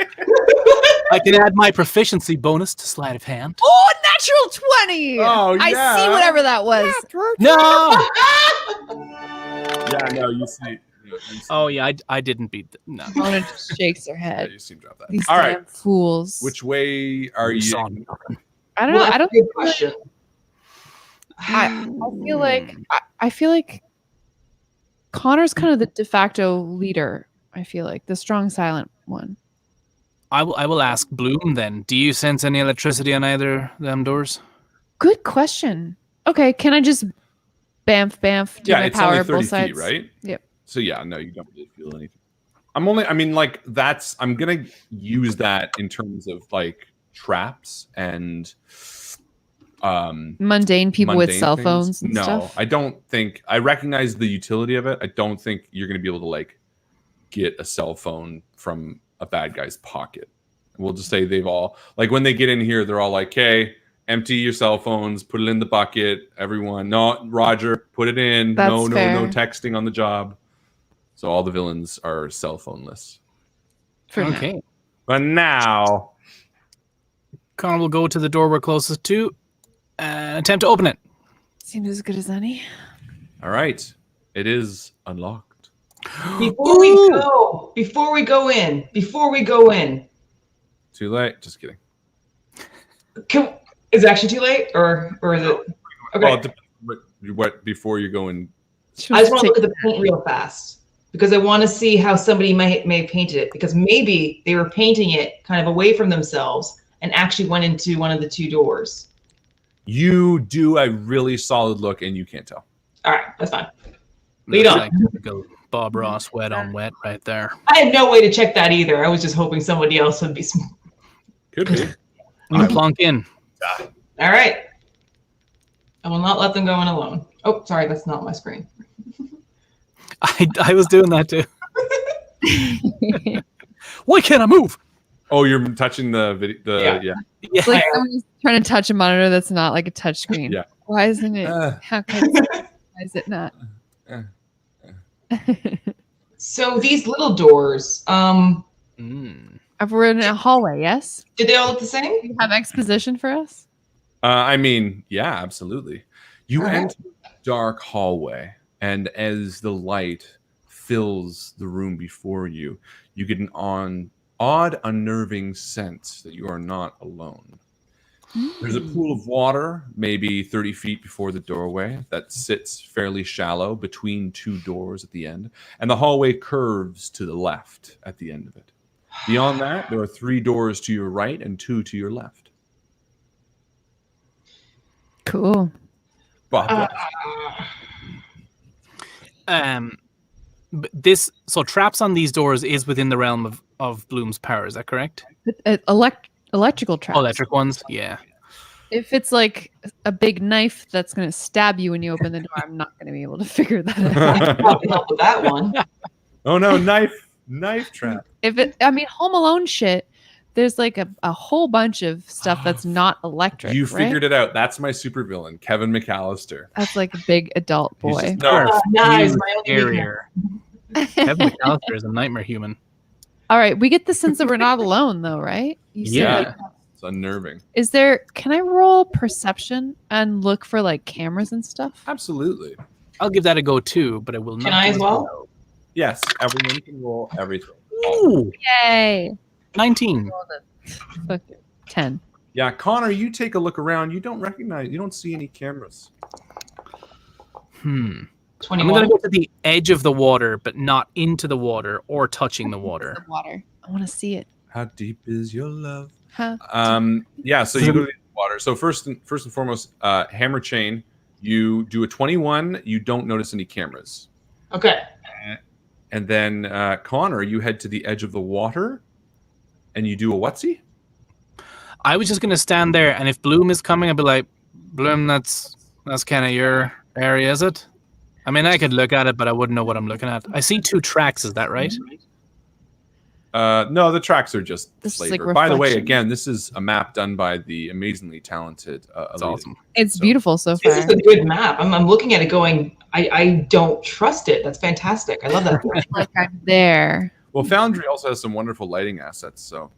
I can add my proficiency bonus to sleight of hand. Oh, natural 20! Oh, I yeah. see whatever that was. No! Yeah, no, you see. Oh yeah, I didn't beat. No. Mona just shakes her Yeah, head. you seem to have that. These All damn right. fools. Which way are you? Saw me. I don't Well, know. I that's don't a good question. I feel like Connor's kind of the de facto leader. I feel like the strong silent one. I will ask Bloom then. Do you sense any electricity on either of them doors? Good question. Okay, can I just bamf do Yeah, my it's power only both 30 sides? feet, right? Yep. So yeah, no, you don't really feel anything. I'm gonna use that in terms of like traps and Mundane people with mundane cell things. phones and No, stuff. I don't think I recognize the utility of it. I don't think you're gonna be able to like get a cell phone from a bad guy's pocket. We'll just say they've all like when they get in here, they're all like, "Hey, empty your cell phones, put it in the bucket." Everyone, no, Roger, put it in. That's no fair. texting on the job. So all the villains are cell phoneless. For now. Okay. But now, Connor will go to the door we're closest to and attempt to open it. Seems as good as any. all right, it is unlocked. Before we go in, Too late. Just kidding. is it actually too late, or is it? Okay. Well, it depends what before you go in. I just want to look at the paint real fast because I want to see how somebody may have painted it, because maybe they were painting it kind of away from themselves and actually went into one of the 2 doors. You do a really solid look, and you can't tell. All right, that's fine. Lead That's on. like typical Bob Ross wet on wet right there. I had no way to check that either. I was just hoping somebody else would be smart. Could be. You plonk in. All right. I will not let them go in alone. Oh, sorry, that's not my screen. I was doing that too. Why can't I move? Oh, you're touching the video. Yeah. Yeah. It's like someone's trying to touch a monitor that's not like a touch screen. Yeah. Why isn't it? How come? Why is it not? So these little doors, We're in a hallway, yes? did they all look the same? You have exposition for us? I mean, yeah, absolutely. You enter a dark hallway, and as the light fills the room before you, you get an odd, unnerving sense that you are not alone. There's a pool of water, maybe 30 feet before the doorway, that sits fairly shallow between two doors at the end, and the hallway curves to the left at the end of it. Beyond that, there are 3 doors to your right and 2 to your left. Cool. Bob, So traps on these doors is within the realm of Bloom's power. Is that correct? Electrical traps. Electric ones, yeah. If it's like a big knife that's going to stab you when you open the door, I'm not going to be able to figure that out. I can probably help with that one. Oh no, knife trap. Home Alone shit, there's like a whole bunch of stuff that's not electric. You right? figured it out. That's my supervillain, Kevin McAllister. That's like a big adult He's boy. just- no, Nice, my only weakness. Barrier. Kevin McAllister is a nightmare human. All right, we get the sense that we're not alone, though, right? You said, Yeah. like, it's unnerving. can I roll perception and look for like cameras and stuff? Absolutely. I'll give that a go too, but I will not. Can I do as it well? now. Yes, everyone can roll everything. Ooh, Yay! 19. Fuck it. 10. Yeah, Connor, you take a look around. You don't see any cameras. I'm 21. going to go to the edge of the water, but not into the water or touching the water. The water. I want to see it. How deep is your love? Huh? Yeah, so you go to the water. So first and foremost, hammer chain, you do a 21, you don't notice any cameras. Okay. And then Connor, you head to the edge of the water and you do a whatsy? I was just going to stand there, and if Bloom is coming, I'd be like, Bloom, that's kind of your area, is it? I mean, I could look at it, but I wouldn't know what I'm looking at. I see 2 tracks, is that right? No, the tracks are just This is flavor. like By the way, reflection. again, this is a map done by the amazingly talented That's Alita. awesome. It's So- beautiful so This far. is a good map. I'm looking at it going, I don't trust it. That's fantastic. I love that. Like I'm there. Well, Foundry also has some wonderful lighting assets. So,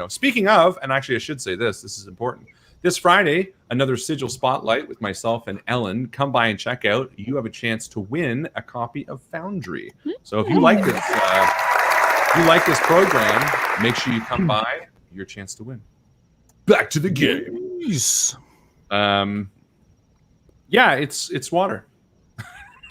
speaking of, and actually I should say this is important. This Friday, another Sigil Spotlight with myself and Ellen. Come by and check out. You have a chance to win a copy of Foundry. So if you like this, program, make sure you come by. Your chance to win. Back to the game. Yes. Yeah, it's water.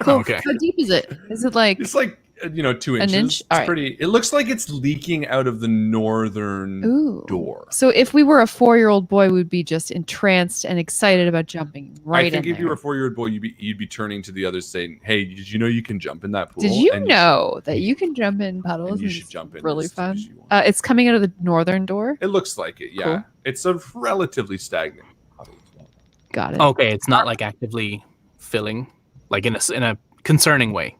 Cool. Okay. How deep is it? Is it like It's like 2 inches. inch? It's All right. pretty. It looks like it's leaking out of the northern ooh? door. So if we were a 4-year-old boy, we'd be just entranced and excited about jumping right I think in if you were there. a 4-year-old boy, you'd be turning to the others saying, "Hey, did you know you can jump in that pool?" Did you And know that you can jump in puddles? and you and should it's jump in. really as deep fun. as you want. It's coming out of the northern door. It looks like it. Yeah, Cool. it's a relatively stagnant puddle as well. Got it. Okay, it's not like actively filling, like in a concerning way.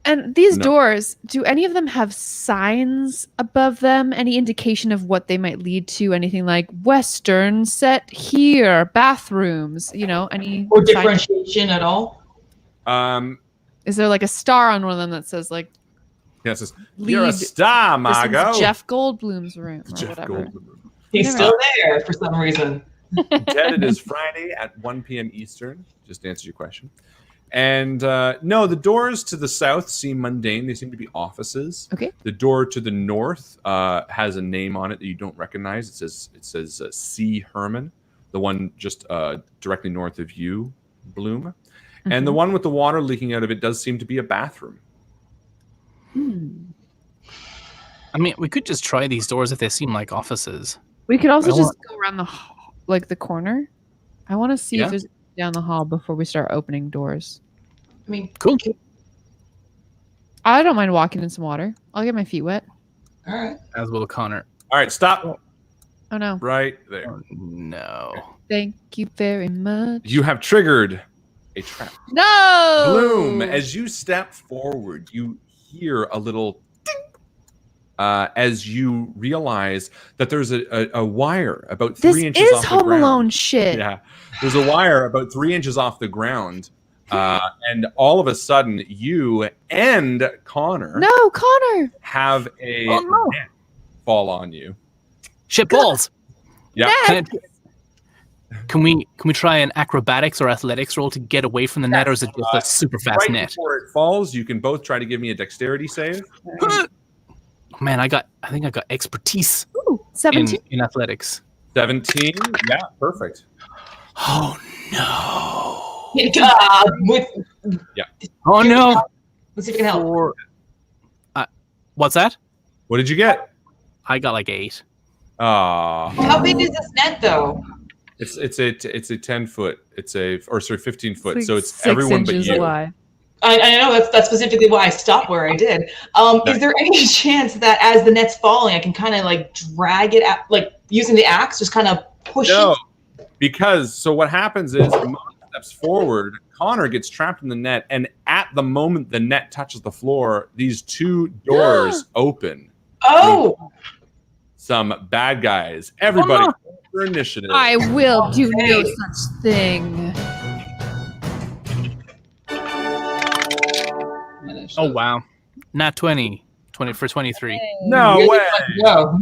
And these No. doors, do any of them have signs above them? Any indication of what they might lead to? Anything like Western set here, bathrooms, any Or sign- differentiation at all? Is there like a star on one of them that says like Yes, it's, you're a lead star, this Margot. is Jeff Goldblum's room or Jeff whatever? Goldblum. He's Never still there for some reason. Ted, it is Friday at 1 p.m. Eastern. Just to answer your question. And no, the doors to the south seem mundane. They seem to be offices. Okay. The door to the north has a name on it that you don't recognize. It says C. Herman, the one just directly north of you, Bloom. And the one with the water leaking out of it does seem to be a bathroom. I mean, we could just try these doors if they seem like offices. We could also I just want- go around the corner. I want to see Yeah. if there's down the hall before we start opening doors. I mean, Cool. I don't mind walking in some water. I'll get my feet wet. all right. As will Connor. All right, stop Oh no. right there. Oh, no. Thank you very much. You have triggered a trap. No. Bloom, as you step forward, you hear a little ding as you realize that there's a wire about This 3 inches is off the Home ground. Alone shit. Yeah, there's a wire about 3 inches off the ground, and all of a sudden, you and Connor No, Connor. have a Oh, no. net fall on you. Shit balls. Yeah, Can Can we try an acrobatics or athletics roll to get away from the net, or is it just a super fast Right net? before it falls, you can both try to give me a dexterity save. Oh, man, I think I got expertise Ooh, 17. in athletics. 17. Yeah, perfect. Oh no! Oh no! Let's see if we can help. What's that? What did you get? I got like 8. How big is this net, though? It's a 10-foot. It's 15 foot. Like so it's 6 everyone but inches you. wide. I know that's specifically why I stopped where I did. Is there any chance that as the net's falling, I can kind of like drag it out, like using the axe, just kind of push it? Because so what happens is Mon steps forward, Connor gets trapped in the net, and at the moment the net touches the floor, these 2 doors open. Oh! Some bad guys. Everybody for initiative. I will do no such thing. Oh wow! Nat 20 for 23. No way. No.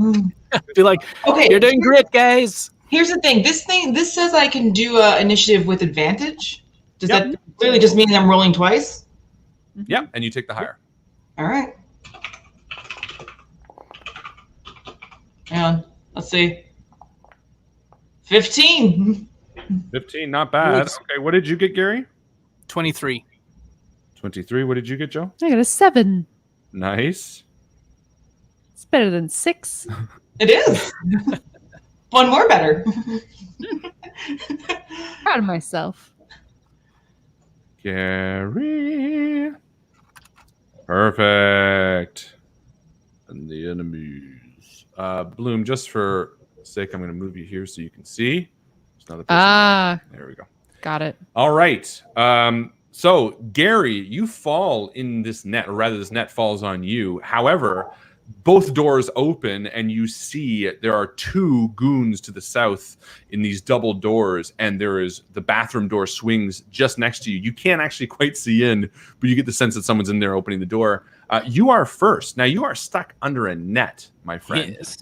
Be like, Okay. you're doing great, guys. Here's the thing. This says I can do initiative with advantage. Does that clearly just mean I'm rolling twice? Yep, and you take the higher. All right. Hang on. Let's see. 15. 15, not bad. Nice. Okay, what did you get, Gary? 23. 23. What did you get, Joe? I got a 7. Nice. It's better than 6. It is. One more better. Proud of myself. Gary. Perfect. And the enemies. Bloom, just for sake, I'm going to move you here so you can see. There's another person. There we go. Got it. All right. So, Gary, you fall in this net, or rather, this net falls on you. However, both doors open, and you see there are 2 goons to the south in these double doors, and there is the bathroom door swings just next to you. You can't actually quite see in, but you get the sense that someone's in there opening the door. You are first. Now, you are stuck under a net, my friend. Yes.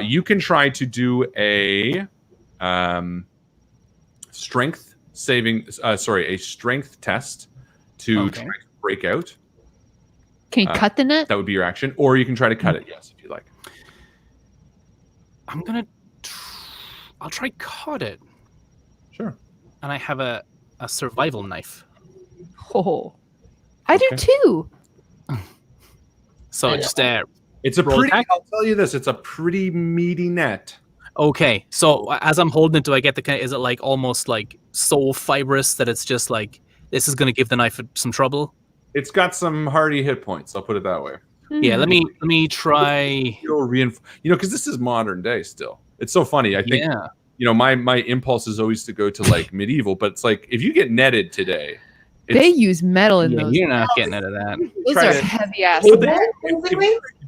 You can try to do a strength test to try to break out. Can you cut the net? That would be your action, or you can try to cut it. Yes, if you like. I'll try cut it. Sure. And I have a survival knife. Oh, I do too. So just it's a pretty. attack? I'll tell you this: it's a pretty meaty net. Okay, so as I'm holding it, do I get the kind? Is it like almost like so fibrous that it's just like this is going to give the knife some trouble? It's got some hardy hit points. I'll put it that way. Yeah, let me try. Because this is modern day still. It's so funny. I think my impulse is always to go to like medieval, but it's like if you get netted today, they use metal in those. You're not getting out of that. Those are heavy ass. If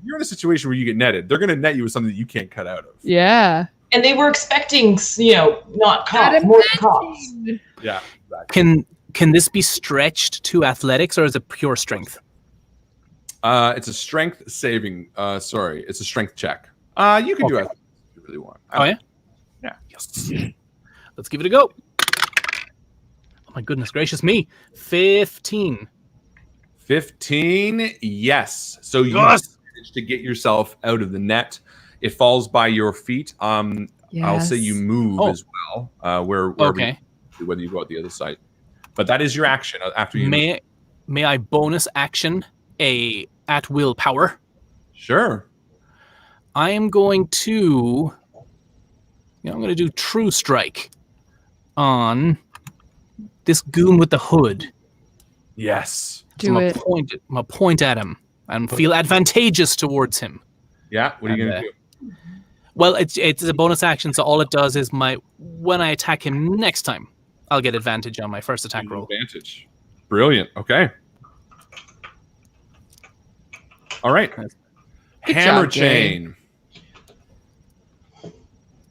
you're in a situation where you get netted, they're going to net you with something that you can't cut out of. Yeah. And they were expecting, not cops, more cops. Yeah. Exactly. Can this be stretched to athletics, or is it pure strength? It's a strength saving. It's a strength check. You can do it if you really want. Yeah? Yeah. Yes. Let's give it a go. Oh my goodness gracious me. 15. 15, yes. So you managed to get yourself out of the net. It falls by your feet. I'll say you move as well. Whether you go out the other side. But that is your action after you May I bonus action a at will power? Sure. I am going to do True Strike on this goon with the hood. Yes. Do it. I'm gonna point at him and feel advantageous towards him. Yeah. What are you gonna do? Well, it's a bonus action, so all it does is when I attack him next time, I'll get advantage on my first attack roll. Advantage. Brilliant. Okay. All right. Good Hammer job, chain.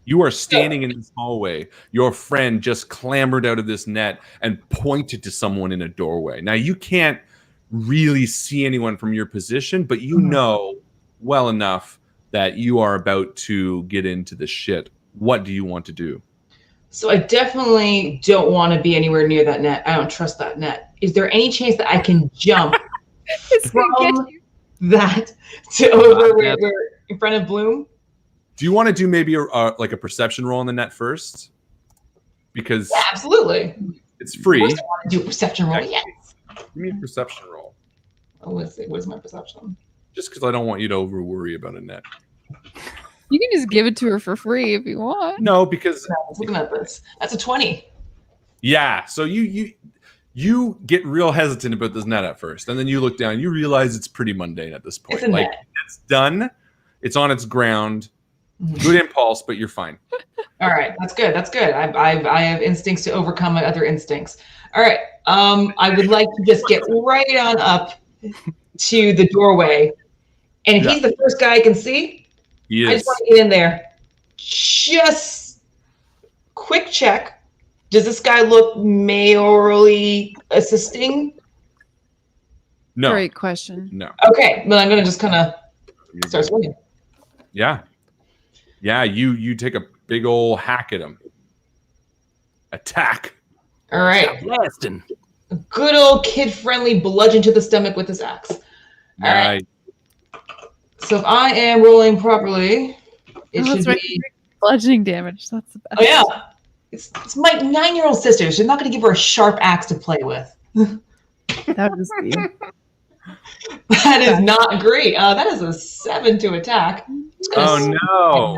You are standing in this hallway. Your friend just clambered out of this net and pointed to someone in a doorway. Now, you can't really see anyone from your position, but you know well enough that you are about to get into the shit. What do you want to do? So I definitely don't want to be anywhere near that net. I don't trust that net. Is there any chance that I can jump from that to over where we're in front of Bloom? Do you want to do maybe like a perception roll on the net first? Because yeah, absolutely, it's free. Of course I want to do a perception roll. Yes. Give me a perception roll. Oh, let's see. What is my perception? Just because I don't want you to over worry about a net. You can just give it to her for free if you want. No, because I was looking at this. That's a 20. Yeah, so you get real hesitant about this net at first, and then you look down. You realize it's pretty mundane at this point. It's a net. It's done. It's on its ground. Good impulse, but you're fine. All right, that's good. That's good. I have instincts to overcome my other instincts. All right. I would like to just get right on up to the doorway, and if he's the first guy I can see, I just want to get in there. Just quick check. Does this guy look mayorally assisting? No. Great question. No. Okay, well, I'm gonna just kind of start swinging. Yeah. Yeah, you take a big old hack at him. Attack. All right. Blasting. Good old kid-friendly bludgeon to the stomach with this axe. All right. So if I am rolling properly, it should be bludgeoning damage. That's the best. Oh yeah. It's my 9-year-old sister. So I'm not going to give her a sharp axe to play with. That was me. That is not great. That is a 7 to attack. Oh no.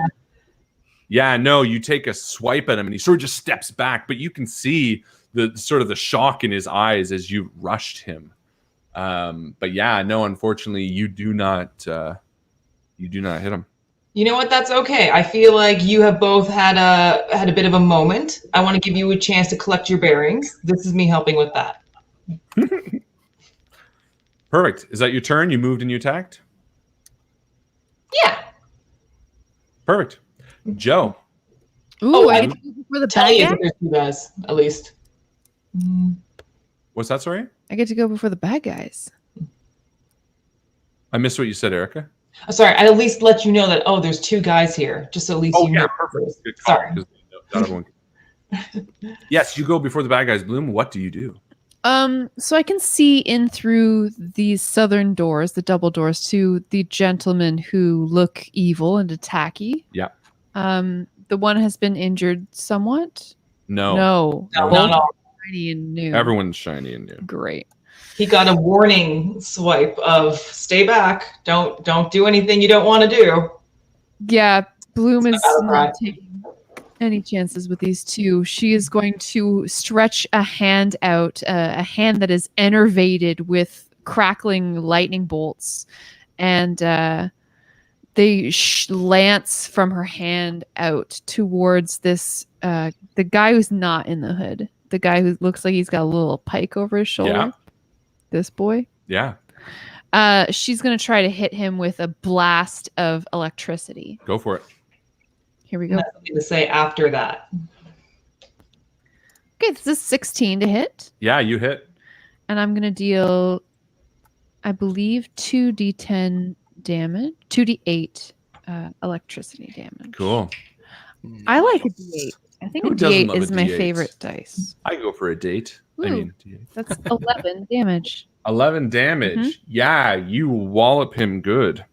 Yeah, no, you take a swipe at him and he sort of just steps back, but you can see the sort of the shock in his eyes as you rushed him. But yeah, no, unfortunately you do not hit him. You know what? That's okay. I feel like you have both had a bit of a moment. I want to give you a chance to collect your bearings. This is me helping with that. Perfect. Is that your turn? You moved and you attacked? Yeah. Perfect. Joe. Ooh, I get to go before the bad guys. There's two guys, at least. What's that, sorry? I get to go before the bad guys. I missed what you said, Erica. Sorry, I at least let you know that, there's two guys here, just so at least you know. Perfect. Good call, Sorry. Not everyone... Yes, you go before the bad guys. Bloom, what do you do? So I can see in through these southern doors, the double doors, to the gentlemen who look evil and attacky. Yeah. The one has been injured somewhat. No, Both not all. shiny and new. Everyone's shiny and new. Great. He got a warning swipe of stay back. Don't do anything you don't want to do. Yeah, Bloom is not taking any chances with these two. She is going to stretch a hand out, a hand that is enervated with crackling lightning bolts, and they lance from her hand out towards this the guy who's not in the hood, the guy who looks like he's got a little pike over his shoulder. Yeah. This boy. Yeah. She's going to try to hit him with a blast of electricity. Go for it. Here we go. Nothing to say after that. Okay, this is 16 to hit. Yeah, you hit. And I'm going to deal, I believe, 2d10 damage, 2d8 electricity damage. Cool. I like a d8. I think Who a doesn't d8 love a is my D8? favorite dice. I go for a date. Ooh. I mean, D8. That's 11 damage. 11 damage. Mhm. Yeah, you wallop him good.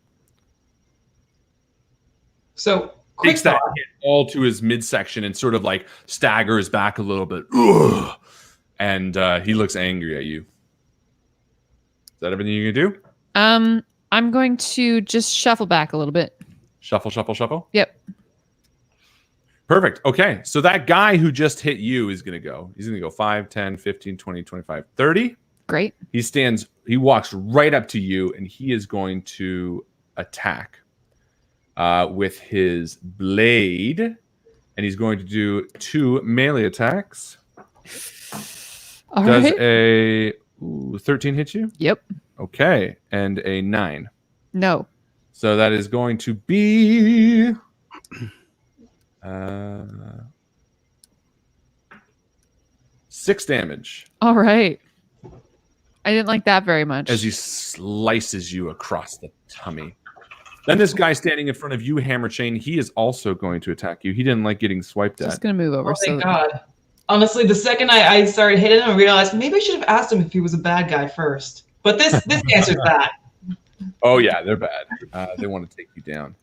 So quick Takes that thought. hit all to his midsection and sort of like staggers back a little bit. Ugh. And he looks angry at you. Is that everything you can do? I'm going to just shuffle back a little bit. Shuffle, shuffle, shuffle? Yep. Perfect. Okay, so that guy who just hit you is going to go. He's going to go 5, 10, 15, 20, 25, 30. Great. He walks right up to you, and he is going to attack with his blade. And he's going to do 2 melee attacks. All Does right. a 13 hit you? Yep. Okay, and a 9. No. So that is going to be 6 damage All right. I didn't like that very much. as he slices you across the tummy. Then this guy standing in front of you, Hammerchain, he is also going to attack you. He didn't like getting swiped at. Just gonna move over. Oh my God. Honestly, the second I started hitting him, I realized maybe I should have asked him if he was a bad guy first. But this answer's bad. Oh yeah, they're bad. They want to take you down.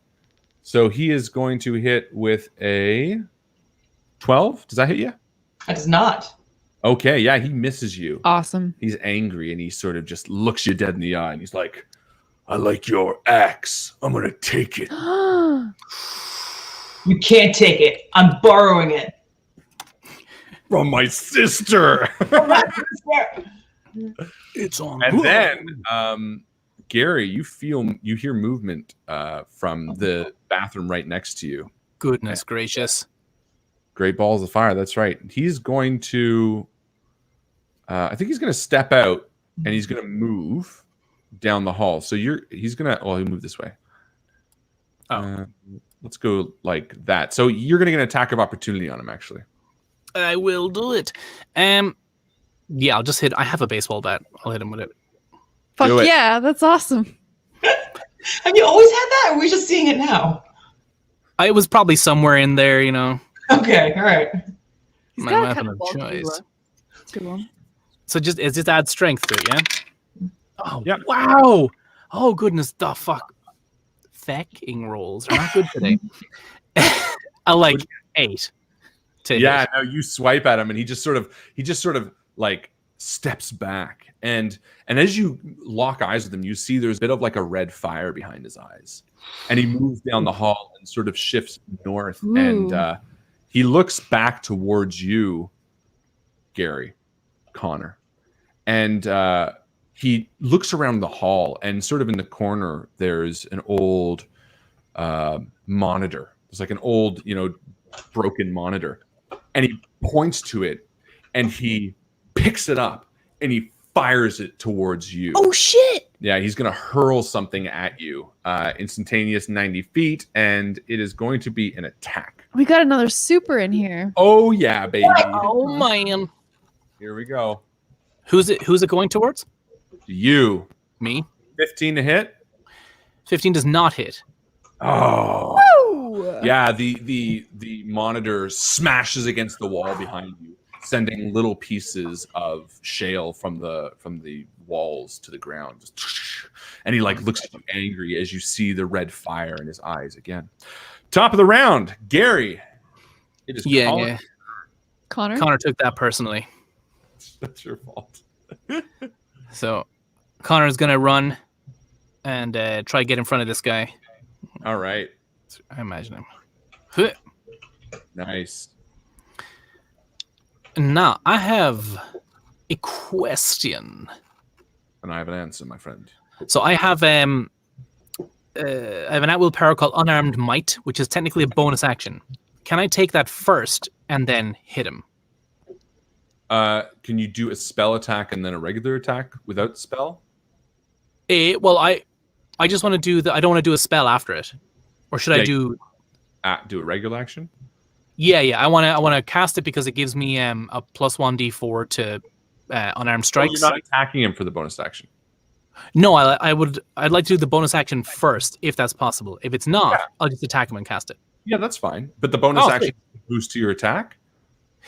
So he is going to hit with a 12. Does that hit you? That does not. Okay, yeah, he misses you. Awesome. He's angry and he sort of just looks you dead in the eye and he's like, I like your axe. I'm going to take it. You can't take it. I'm borrowing it. From my sister. It's on. And then, Gary, you hear movement from the bathroom right next to you. Goodness gracious. Great balls of fire. That's right. He's going to, I think he's going to step out and he's going to move down the hall. So he's going to, well, he'll move this way. Let's go like that. So you're going to get an attack of opportunity on him, actually. I will do it. Yeah, I'll just hit. I have a baseball bat. I'll hit him with it. Fuck yeah, that's awesome. Have you always had that, or are we just seeing it now? I was probably somewhere in there, you know. Okay, all right. He's My got a weapon kind of of bulky choice. look. Good one. So it just adds strength to it, yeah? Oh, yeah. Wow. Oh, goodness. The fuck. Fecking rolls are not good today. I like 8. Yeah, no, you swipe at him and he just sort of like steps back. And as you lock eyes with him, you see there's a bit of like a red fire behind his eyes. And he moves down the hall and sort of shifts north. Ooh. And he looks back towards you, Gary, Connor. And he looks around the hall and sort of in the corner, there's an old monitor. It's like an old, broken monitor. And he points to it and he picks it up and he fires it towards you. Oh shit! Yeah, he's going to hurl something at you. Instantaneous 90 feet, and it is going to be an attack. We got another super in here. Oh, yeah, baby. Oh, man. Here we go. Who's it going towards? You. Me. 15 to hit? 15 does not hit. Oh. Woo! Yeah, the monitor smashes against the wall behind you, sending little pieces of shale from the walls to the ground. And he like looks at you angry as you see the red fire in his eyes again. Top of the round, Gary. It is Connor? Connor took that personally. That's your fault. So Connor's gonna run and try to get in front of this guy. All right. I imagine him. Huh. Nice. Now I have a question. And I have an answer, my friend. So I have an at-will power called Unarmed Might, which is technically a bonus action. Can I take that first and then hit him? Can you do a spell attack and then a regular attack without spell? Well, I just want to do I don't want to do a spell after it, or should I do a regular action? Yeah. I want to cast it because it gives me a +1 d4 to unarmed strikes. You're not attacking him for the bonus action. No, I'd like to do the bonus action first if that's possible. If it's not, I'll just attack him and cast it. Yeah, that's fine. But the bonus action boosts to your attack?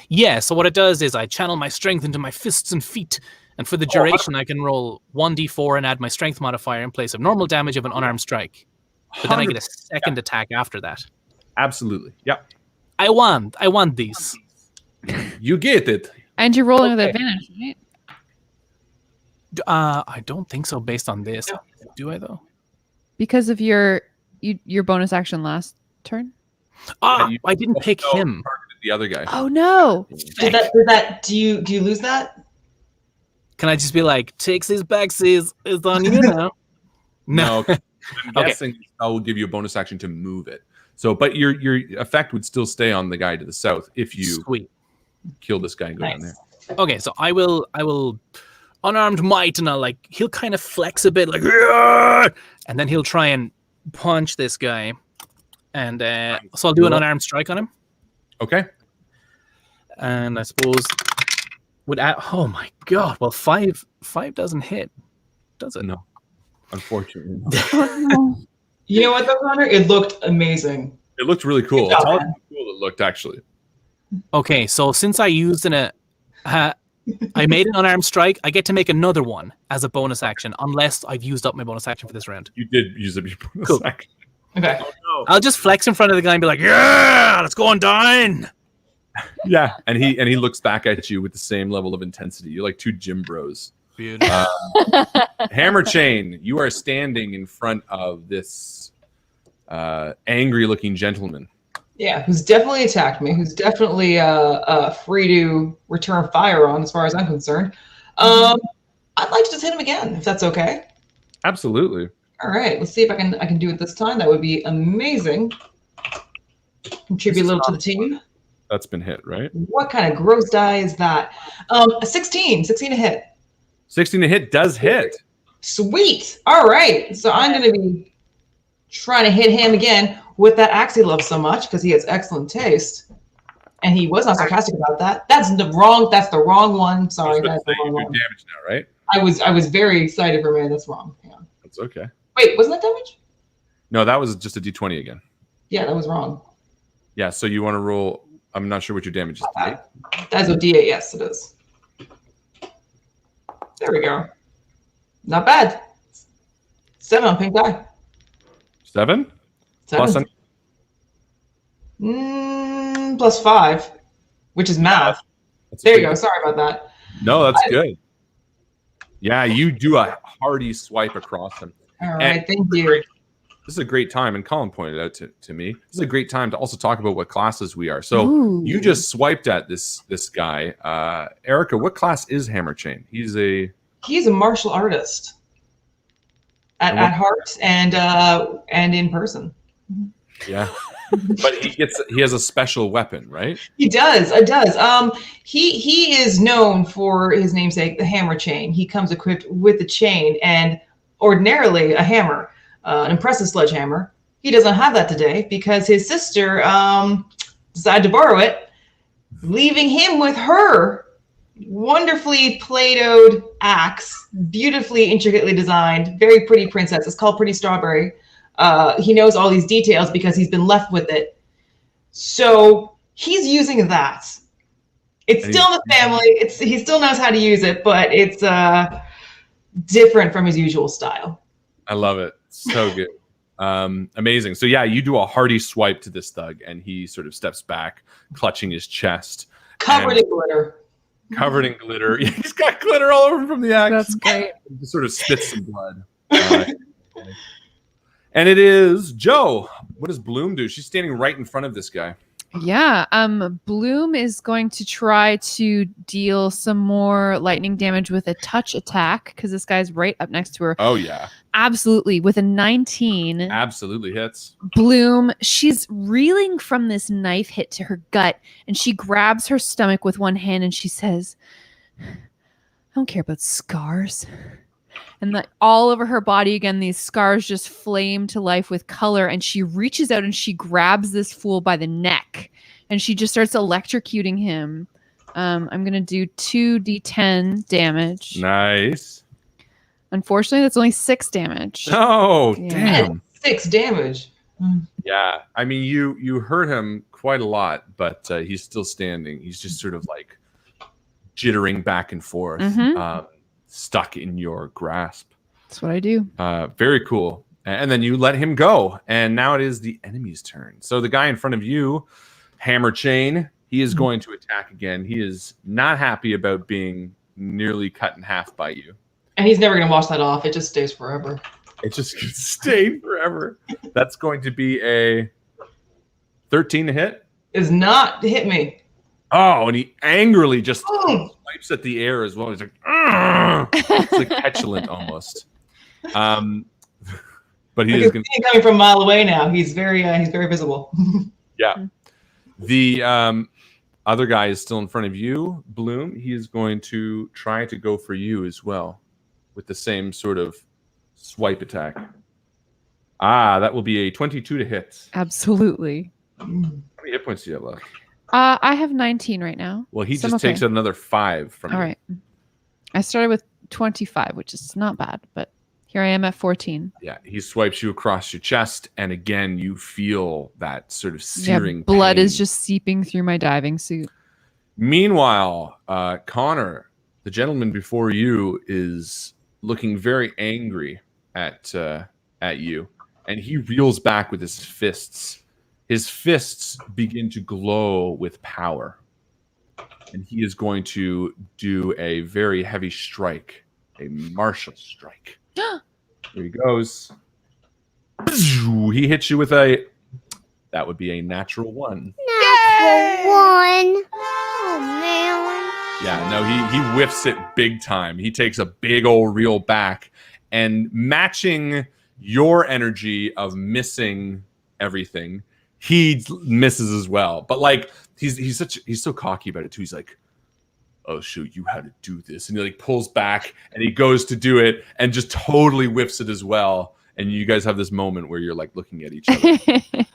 Yeah, so what it does is I channel my strength into my fists and feet, and for the duration I can roll 1d4 and add my strength modifier in place of normal damage of an unarmed strike. But then I get a second attack after that. Absolutely. Yep. I want these. You get it. And you're rolling with advantage, right? I don't think so based on this. Do I though? Because of your bonus action last turn? I didn't pick him. The other guy. Oh no. Do you lose that? Can I just be like, takes his backsies, it's on you now? No. I'm guessing I will give you a bonus action to move it. So, but your effect would still stay on the guy to the south if you kill this guy and go down there. Okay, so I will unarmed might, and he'll kind of flex a bit, like, and then he'll try and punch this guy, and so I'll do an unarmed strike on him. Okay. And I suppose oh my god, well 5 doesn't hit, does it? No, unfortunately not. You know what, though, Connor? It looked amazing. It looked really cool. Good job, Tell us man. how cool it looked, actually. Okay, so since I used I made an unarmed strike, I get to make another one as a bonus action, unless I've used up my bonus action for this round. You did use a bonus Cool. action. Okay. Oh, no. I'll just flex in front of the guy and be like, "Yeah, let's go on down." Yeah, and he looks back at you with the same level of intensity. You're like two gym bros. Beautiful. Hammer Chain, you are standing in front of this angry-looking gentleman. Yeah, who's definitely attacked me, who's definitely free to return fire on, as far as I'm concerned. I'd like to just hit him again, if that's okay. Absolutely. All right, let's see if I can do it this time. That would be amazing. Contribute a little to the team. That's been hit, right? What kind of gross die is that? A 16 to hit. 16 to hit does hit. Sweet. All right, so I'm going to be trying to hit him again with that axe he loves so much because he has excellent taste, and he was not sarcastic about that. That's the wrong one. Sorry, that's the wrong You do one. damage now, right? I was very excited for a minute. That's wrong. Hang on. That's okay. Wait, wasn't that damage? No, that was just a d20 again. Yeah, that was wrong. Yeah, so you want to roll. I'm not sure what your damage is. D8? That's a D8. Yes, it is. There we go. Not bad. 7 on pink die. 7? 7. Plus 5, which is math. That's There you big. go. Sorry about that. No, that's good. Yeah, you do a hearty swipe across him. All right, thank you. This is a great time, and Colin pointed out to me, this is a great time to also talk about what classes we are. So Ooh. you just swiped at this guy. Erica, what class is Hammer Chain? He's a martial artist at heart and in person. yeah. But he has a special weapon, right? He does. It does. He is known for his namesake, the Hammer Chain. He comes equipped with a chain and ordinarily a hammer, an impressive sledgehammer. He doesn't have that today because his sister decided to borrow it, leaving him with her wonderfully Play-Dohed axe, beautifully intricately designed, very pretty princess. It's called Pretty Strawberry. He knows all these details because he's been left with it. So he's using that. It's still in the family. He still knows how to use it, but it's different from his usual style. I love it. So good. Amazing. So yeah, you do a hearty swipe to this thug, and he sort of steps back, clutching his chest. Covered in glitter. Covered in glitter. He's got glitter all over him from the axe. That's great. He just sort of spits some blood. And it is Joe. What does Bloom do? She's standing right in front of this guy. Yeah. Bloom is going to try to deal some more lightning damage with a touch attack because this guy's right up next to her. Oh yeah. Absolutely. With a 19. Absolutely hits. Bloom, she's reeling from this knife hit to her gut, and she grabs her stomach with one hand and she says, I don't care about scars. And all over her body again, these scars just flame to life with color. And she reaches out and she grabs this fool by the neck. And she just starts electrocuting him. I'm going to do 2d10 damage. Nice. Unfortunately, that's only 6 damage. Oh, Yeah. damn. 6 damage. Yeah. I mean, you hurt him quite a lot, but he's still standing. He's just sort of like jittering back and forth. Mhm. Stuck in your grasp. That's what I do. Very cool. And then you let him go. And now it is the enemy's turn. So the guy in front of you, Hammer Chain, he is going to attack again. He is not happy about being nearly cut in half by you. And he's never going to wash that off. It just stays forever. It just stayed forever. That's going to be a 13 to hit. Is not to hit me. Oh, and he angrily just Oh. swipes at the air as well. He's like, "Argh!" It's like petulant almost. But he I is can going see him coming from a mile away now. He's very visible. yeah. The other guy is still in front of you, Bloom. He is going to try to go for you as well with the same sort of swipe attack. That will be a 22 to hit. Absolutely. How many hit points do you have left? I have 19 right now. Well, he So I'm just takes okay. out another 5 from All you. right. I started with 25, which is not bad, but Here I am at 14. Yeah, he swipes you across your chest, and again, you feel that sort of searing blood pain. is just seeping through my diving suit. Meanwhile, Connor, the gentleman before you, is looking very angry at you, and he reels back with his fists. His fists begin to glow with power, and he is going to do a very heavy strike, a martial strike. Here he goes. He hits you with that would be a natural 1. Natural 1. Oh, man. Yeah, no, he whiffs it big time. He takes a big old reel back, and matching your energy of missing everything, he misses as well. But like he's so cocky about it too. He's like, "I'll show you how to do this," and he like pulls back and he goes to do it and just totally whiffs it as well. And you guys have this moment where you're like looking at each other.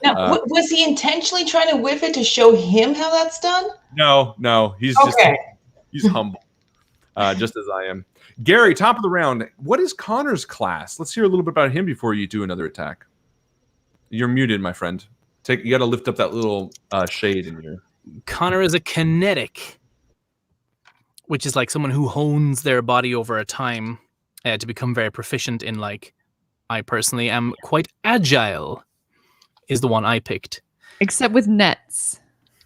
Now, was he intentionally trying to whiff it to show him how that's done? No, he's okay. He's humble, just as I am. Gary, top of the round. What is Connor's class? Let's hear a little bit about him before you do another attack. You're muted, my friend. You got to lift up that little shade in here. Connor is a kinetic, which is like someone who hones their body over a time to become very proficient in, like, I personally am quite agile, is the one I picked. Except with nets.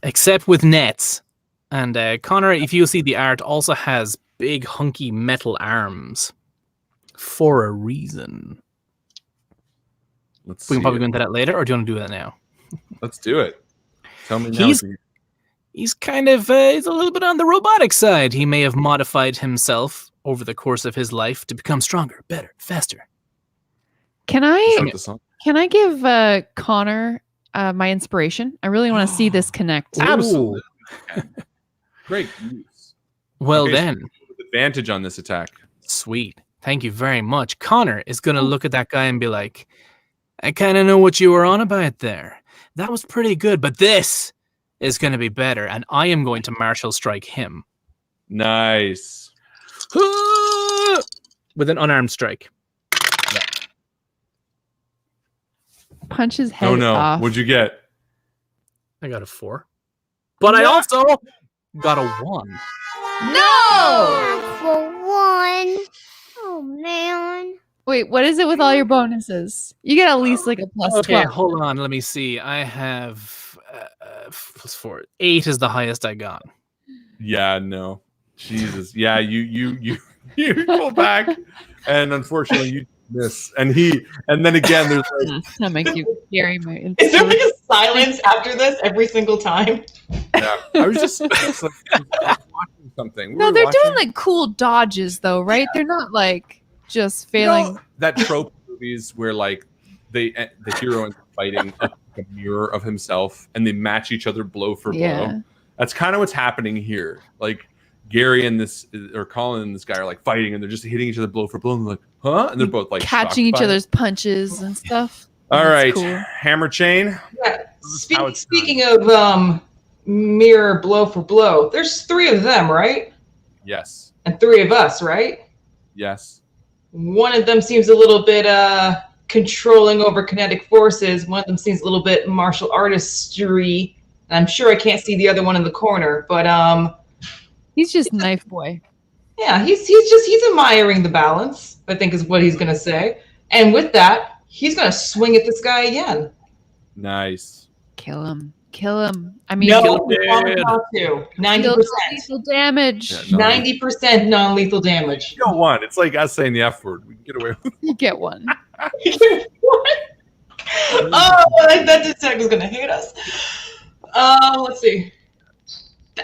Except with nets. And Connor, if you see the art, also has big hunky metal arms for a reason. We can probably go into that later, or do you want to do that now? Let's do it. Tell me now. He's kind of he's a little bit on the robotic side. He may have modified himself over the course of his life to become stronger, better, faster. Can I give Connor my inspiration? I really want to see this connect. Absolutely. Great use. Well, okay, then. So with advantage on this attack. Sweet. Thank you very much. Connor is going to look at that guy and be like, I kind of know what you were on about there. That was pretty good, but this is going to be better, and I am going to martial strike him. Nice. With an unarmed strike. Yeah. Punch his head off. What'd you get? I got a 4. But I also got a 1. No! For 1. Oh, man. Wait, what is it with all your bonuses? You get at least like a plus 12. Hold on. Let me see. I have plus 4. 8 is the highest I got. Yeah, no. Jesus. Yeah, you pull back, and unfortunately you miss. And then again, there's like that makes you scary. Is there like a silence after this every single time? Yeah, I was just like, watching something. No, they're doing like cool dodges though, right? They're not like just failing. You know, that trope movies where like the hero is fighting a mirror of himself and they match each other blow for blow. That's kind of what's happening here. Like Gary and Colin and this guy are like fighting and they're just hitting each other blow for blow and they're like, huh? And they're both like catching each other's punches and stuff. All right, cool. Hammer chain. Yeah. Speaking of mirror blow for blow, there's 3 of them, right? Yes. And 3 of us, right? Yes. One of them seems a little bit controlling over kinetic forces. One of them seems a little bit martial artistry. And I'm sure I can't see the other one in the corner, but he's just knife boy. Yeah, he's admiring the balance, I think is what he's gonna say. And with that, he's gonna swing at this guy again. Nice. Kill him. I mean, no, 90% lethal damage. Yeah, 90% non-lethal damage. You don't want. It's like us saying the F word. We can get away with it. You get one. Oh, that detective's gonna hate us. Let's see.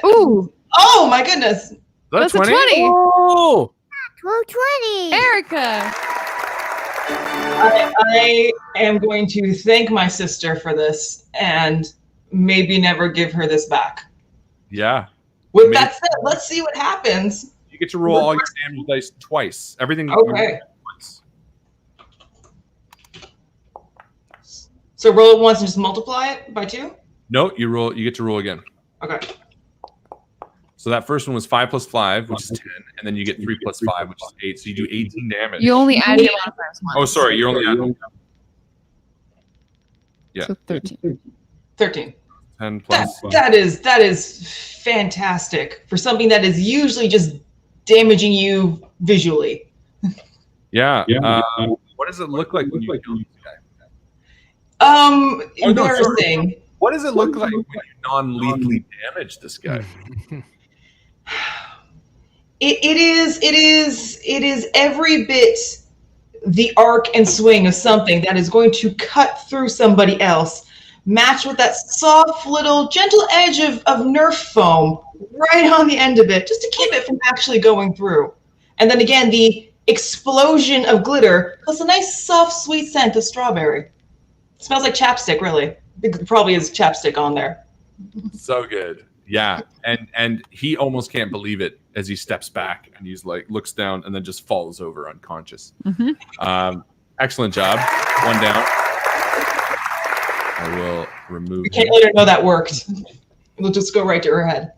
Ooh. Oh my goodness. That's 20. Oh. 20. Erica. I am going to thank my sister for this and maybe never give her this back. Yeah. With that said, let's see what happens. You get to roll all your damage dice twice. Everything. Okay. Twice. So roll it once and just multiply it by 2? No, you get to roll again. Okay. So that first one was 5 plus 5, which is 10, and then you get 3 plus 5, which is 8. So you do 18 damage. You only add your modifiers once. Oh, sorry, you're only at yeah. So 13. 13. 10 plus. That is fantastic for something that is usually just damaging you visually. Yeah. What does it look like when you kill this guy? Embarrassing. What does it look like when you non-lethally damage this guy? It is every bit the arc and swing of something that is going to cut through somebody else, matched with that soft little gentle edge of Nerf foam right on the end of it, just to keep it from actually going through. And then again, the explosion of glitter plus a nice soft sweet scent of strawberry. It smells like chapstick, really. There probably is chapstick on there. So good. Yeah. And he almost can't believe it as he steps back and he's like looks down and then just falls over unconscious. Excellent job. 1 down. I will remove. We can't let her know that worked. We'll just go right to her head.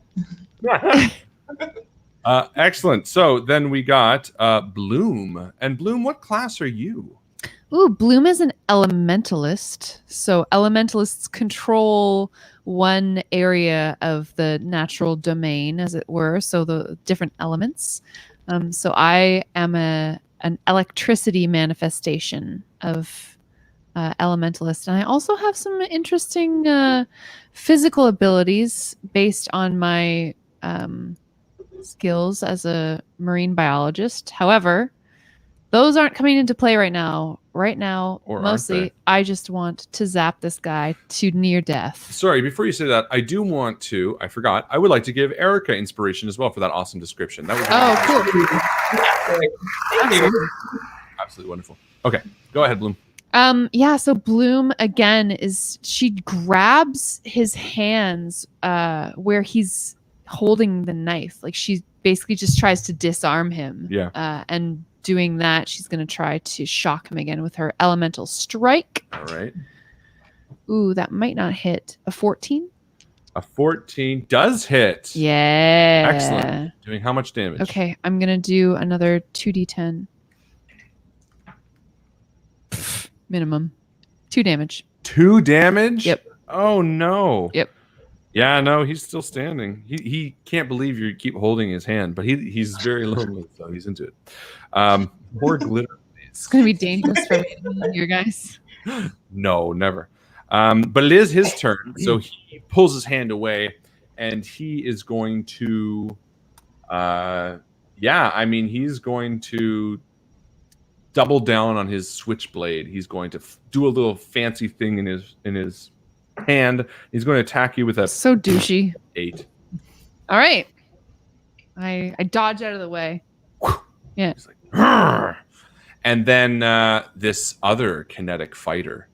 Excellent. So then we got Bloom. And Bloom, what class are you? Ooh, Bloom is an elementalist. So elementalists control one area of the natural domain, as it were. So the different elements. So I am an electricity manifestation of elementalist, and I also have some interesting physical abilities based on my skills as a marine biologist. However, those aren't coming into play right now. Right now, Or aren't mostly, they? I just want to zap this guy to near death. Sorry, before you say that, I do want to, I forgot, I would like to give Erica inspiration as well for that awesome description. That was absolutely wonderful. Okay, go ahead, Bloom. Yeah, so Bloom again she grabs his hands where he's holding the knife. Like she basically just tries to disarm him. Yeah. And doing that, she's going to try to shock him again with her elemental strike. All right. Ooh, that might not hit. A 14? A 14 does hit. Yeah. Excellent. Doing how much damage? Okay, I'm going to do another 2d10. Minimum. 2 damage. 2 damage? Yep. Oh, no. Yep. Yeah, no, he's still standing. He can't believe you keep holding his hand, but he's very lonely, so he's into it. More glitter. It's going to be dangerous for me, you guys. No, never. But it is his turn, so he pulls his hand away, and he is going to, he's going to double down on his switchblade. He's going to do a little fancy thing in his hand. He's going to attack you with a So douchey. 8. All right. I dodge out of the way. Yeah. He's like, "Arr!" And then this other kinetic fighter,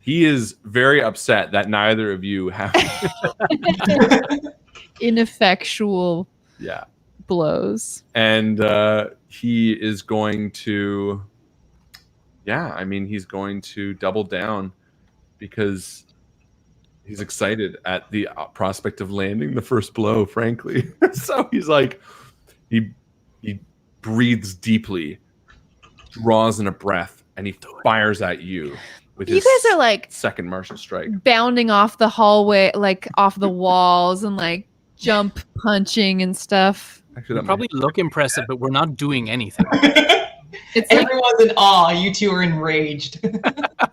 he is very upset that neither of you have Ineffectual blows. And he is going to, he's going to double down because he's excited at the prospect of landing the first blow, frankly. So he's like, he breathes deeply, draws in a breath, and he fires at you with You his guys are like second martial strike. bounding off the hallway, like off the walls, and like jump punching and stuff. Actually, We that probably look impressive, but we're not doing anything. It's like, Everyone's in awe. You two are enraged.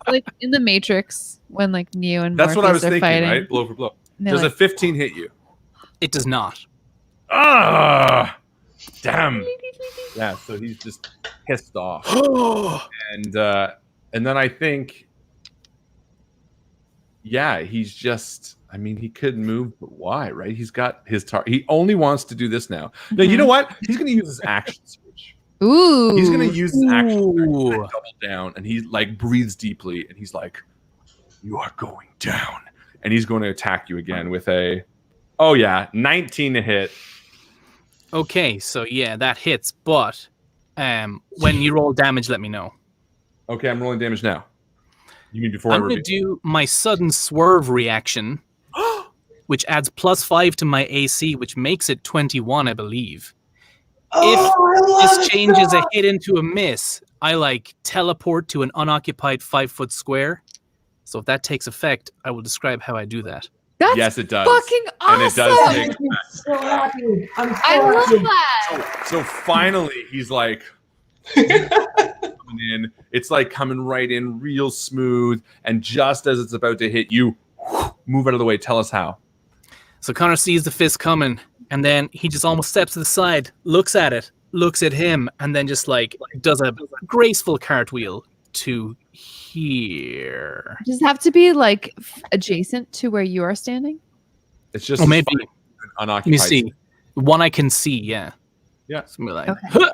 like in the Matrix when like Neo and That's Morpheus what I was are thinking, fighting. right? Blow for blow. And they're Does like, a 15 hit you? It does not. Ah, damn. Yeah, so he's just pissed off. And then I think, he's just, he couldn't move, but why, right? He's got his target. He only wants to do this now. Now, you know what? He's going to use his action switch. ooh. He's going to use his action switch Ooh. and double down, and he like breathes deeply, and he's like, "You are going down," and he's going to attack you again with a, 19 to hit. Okay, so yeah, that hits, but when you roll damage, let me know. Okay, I'm rolling damage now. You mean before I'm I going to reveal? do my sudden swerve reaction which adds +5 to my AC, which makes it 21, I believe. Oh, If this changes a hit into a miss, I like teleport to an unoccupied 5-foot square. So if that takes effect, I will describe how I do that. That's Yes, it does. fucking awesome. And it does take I'm so happy. I'm so I love happy. that. So finally, he's like coming in. It's like coming right in, real smooth. And just as it's about to hit you, move out of the way. Tell us how. So Connor sees the fist coming, and then he just almost steps to the side, looks at it, looks at him, and then just like does a graceful cartwheel to here. Does it have to be like adjacent to where you are standing? It's just Maybe. unoccupied. Let me see. One I can see, yeah. Yeah. So we're like, Okay. huh.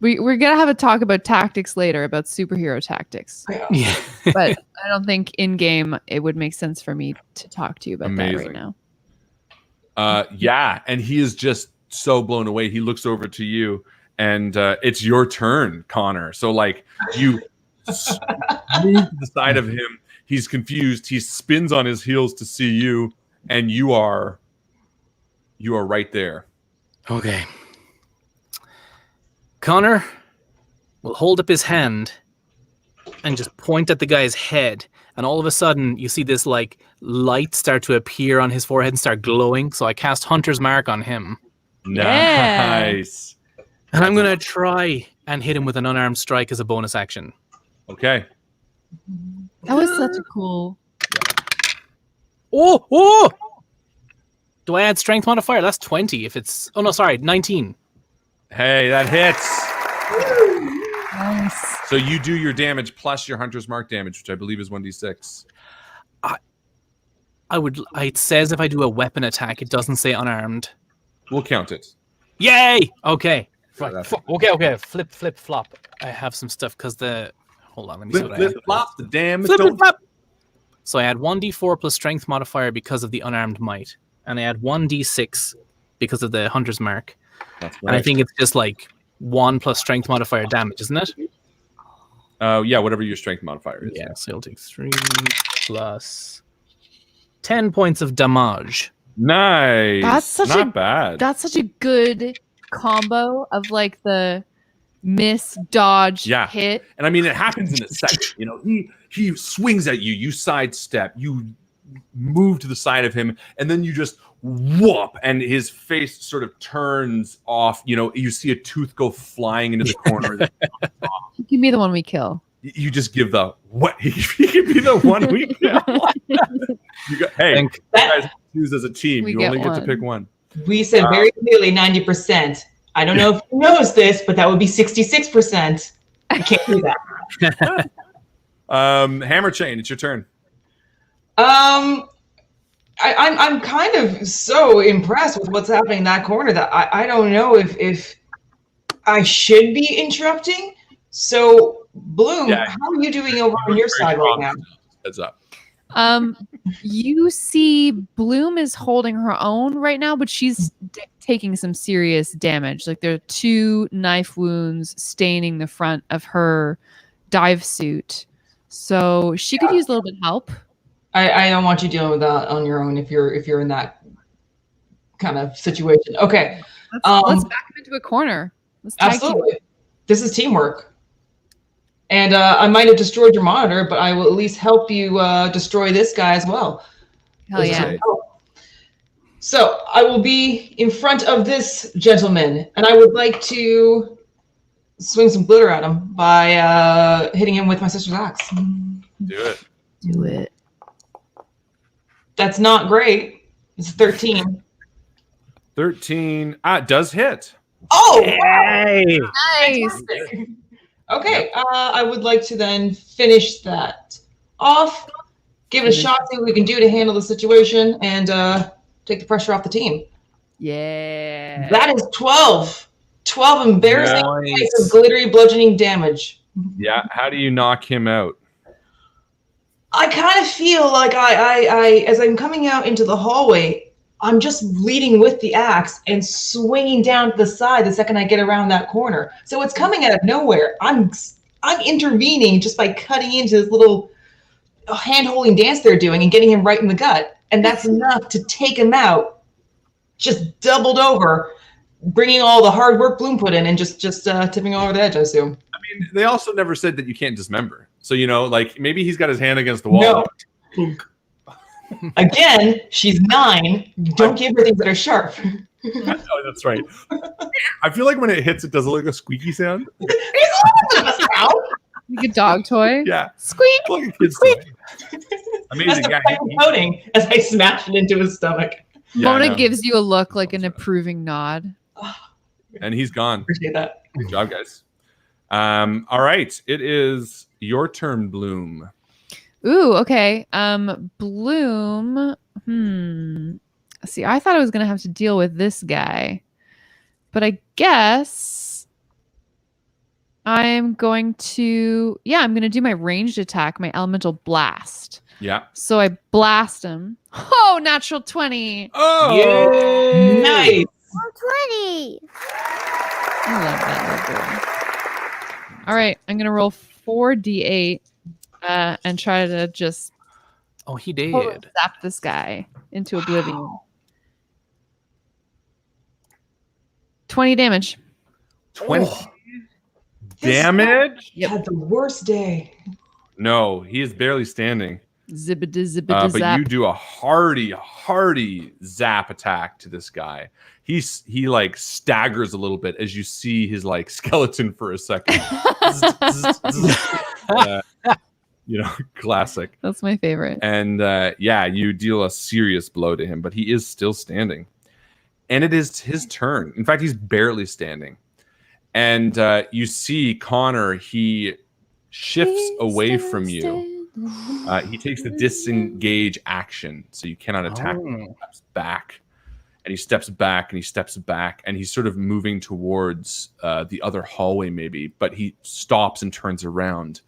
We're gonna have a talk about tactics later, about superhero tactics. Yeah. But I don't think in game it would make sense for me to talk to you about that Amazing. right now. Yeah, and he is just so blown away. He looks over to you, and it's your turn, Connor. So like you move to the side of him. He's confused. He spins on his heels to see you, and you are right there. Okay. Connor will hold up his hand and just point at the guy's head. And all of a sudden, you see this like light start to appear on his forehead and start glowing. So I cast Hunter's Mark on him. Yeah. Nice. And I'm going to try and hit him with an unarmed strike as a bonus action. Okay. That was such a cool. Oh! Do I add strength modifier? That's 20 if it's... Oh, no, sorry, 19. Hey, that hits. Nice. So you do your damage plus your Hunter's Mark damage, which I believe is 1d6. It says if I do a weapon attack, it doesn't say unarmed. We'll count it. Yay! Okay. Yeah, Right. that's- Okay. Flip, flop. I have some stuff because the... Hold on, let me see Flip, what I have. flip, flop, the damage. Flip, Don't... flop. So I add 1d4 plus strength modifier because of the unarmed might. And I add 1d6 because of the Hunter's Mark. That's And I think it's just like 1 plus strength modifier damage, isn't it? Yeah, whatever your strength modifier is. Yeah, so you'll take 3 plus 10 points of damage. Nice. That's such not a- bad. That's such a good combo of like the miss, dodge, Yeah. hit. And I mean, it happens in a second. You know, he swings at you, you sidestep, you move to the side of him, and then you just whoop, and his face sort of turns off. You know, you see a tooth go flying into the corner. He can be the one we kill. You just give the what? He could be the one we kill. You got, hey, you guys choose as a team. We You get only get to one. pick one. We said very clearly 90%. I don't know if he knows this, but that would be 66%. I can't do that. Hammer Chain, it's your turn. I'm kind of so impressed with what's happening in that corner that I don't know if I should be interrupting. So Bloom, Yeah. how are you doing over on your side right now? Heads up. You see Bloom is holding her own right now, but she's taking some serious damage. Like there are 2 knife wounds staining the front of her dive suit. So she could use a little bit of help. I don't want you dealing with that on your own if you're in that kind of situation. Okay. Let's back him into a corner. Let's tag team. Absolutely. This is teamwork. And I might have destroyed your monitor, but I will at least help you destroy this guy as well. Hell yeah. So I will be in front of this gentleman, and I would like to swing some glitter at him by hitting him with my sister's axe. Do it. Do it. That's not great. It's 13. 13. It does hit. Oh, wow. Hey! Nice. Okay, I would like to then finish that off, give it a shot, see what we can do to handle the situation, and take the pressure off the team. Yeah. That is 12. 12 embarrassing Nice. points of glittery bludgeoning damage. Yeah. How do you knock him out? I kind of feel like I as I'm coming out into the hallway, I'm just leading with the axe and swinging down to the side the second I get around that corner. So it's coming out of nowhere. I'm intervening just by cutting into this little hand-holding dance they're doing and getting him right in the gut. and that's enough to take him out, just doubled over, bringing all the hard work Bloom put in and just tipping over the edge, I assume. I mean, they also never said that you can't dismember. So, like maybe he's got his hand against the wall. No. Again, she's 9. Don't give her things that are sharp. Oh, that's right. I feel like when it hits, it does like a squeaky sound. Like a dog toy. Yeah. Squeak. Like a kid's Squeak. toy. Amazing. That's the coating as I smash it into his stomach. Yeah, Mona gives you a look like an approving nod. And he's gone. Appreciate that. Good job, guys. All right. It is your turn, Bloom. Ooh, okay. Bloom. See, I thought I was gonna have to deal with this guy, but I guess I'm going to. Yeah, I'm gonna do my ranged attack, my elemental blast. Yeah. So I blast him. Oh, natural 20. Oh, Yay! Nice. 420. I love that little boy. All right, I'm gonna roll 4d8 and try to just Oh, he did. totally zap this guy into oblivion. 20 damage. 20 Oh. damage? You had the worst day. No, he is barely standing. Zippity zippity But zap. you do a hearty zap attack to this guy. He like staggers a little bit as you see his like skeleton for a second. Classic. That's my favorite. And you deal a serious blow to him, but he is still standing. And it is his turn. In fact, he's barely standing. And you see Connor, he shifts away from you. He takes the disengage action, so you cannot attack him. He steps back. And he steps back and he steps back. And he's sort of moving towards the other hallway, maybe. But he stops and turns around.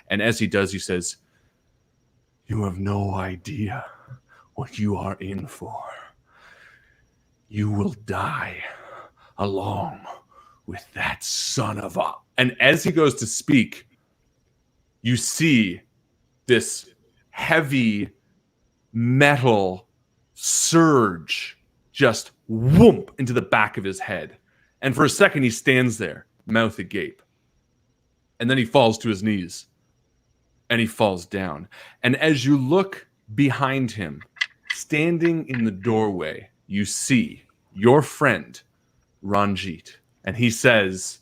And as he does, he says, "You have no idea what you are in for. You will die along with that son of a..." And as he goes to speak, you see this heavy metal surge just whoomp into the back of his head. And for a second, he stands there, mouth agape. And then he falls to his knees. And he falls down. And as you look behind him, standing in the doorway, you see your friend, Ranjit. And he says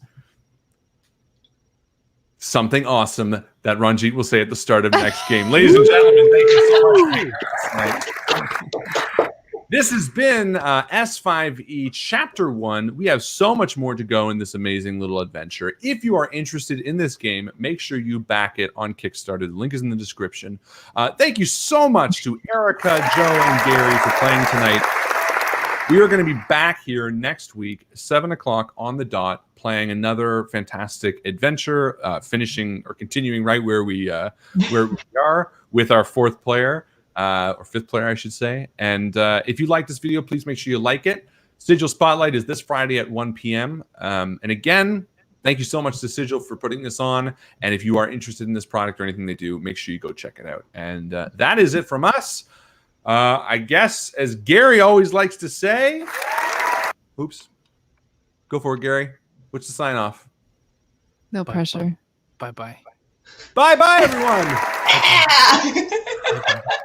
something awesome that Ranjit will say at the start of next game. Ladies and gentlemen, thank you so much for being here tonight. This has been S5E Chapter 1. We have so much more to go in this amazing little adventure. If you are interested in this game, make sure you back it on Kickstarter. The link is in the description. Thank you so much to Erica, Joe, and Gary for playing tonight. We are going to be back here next week, 7 o'clock on the dot, playing another fantastic adventure, finishing or continuing right where we are with our fourth player. Or fifth player, I should say. And if you like this video, please make sure you like it. Sigil Spotlight is this Friday at 1 p.m. And again, thank you so much to Sigil for putting this on. And if you are interested in this product or anything they do, make sure you go check it out. And that is it from us. I guess, as Gary always likes to say, oops, go for it, Gary. What's the sign off? No pressure. Bye-bye. Bye-bye, everyone. Yeah.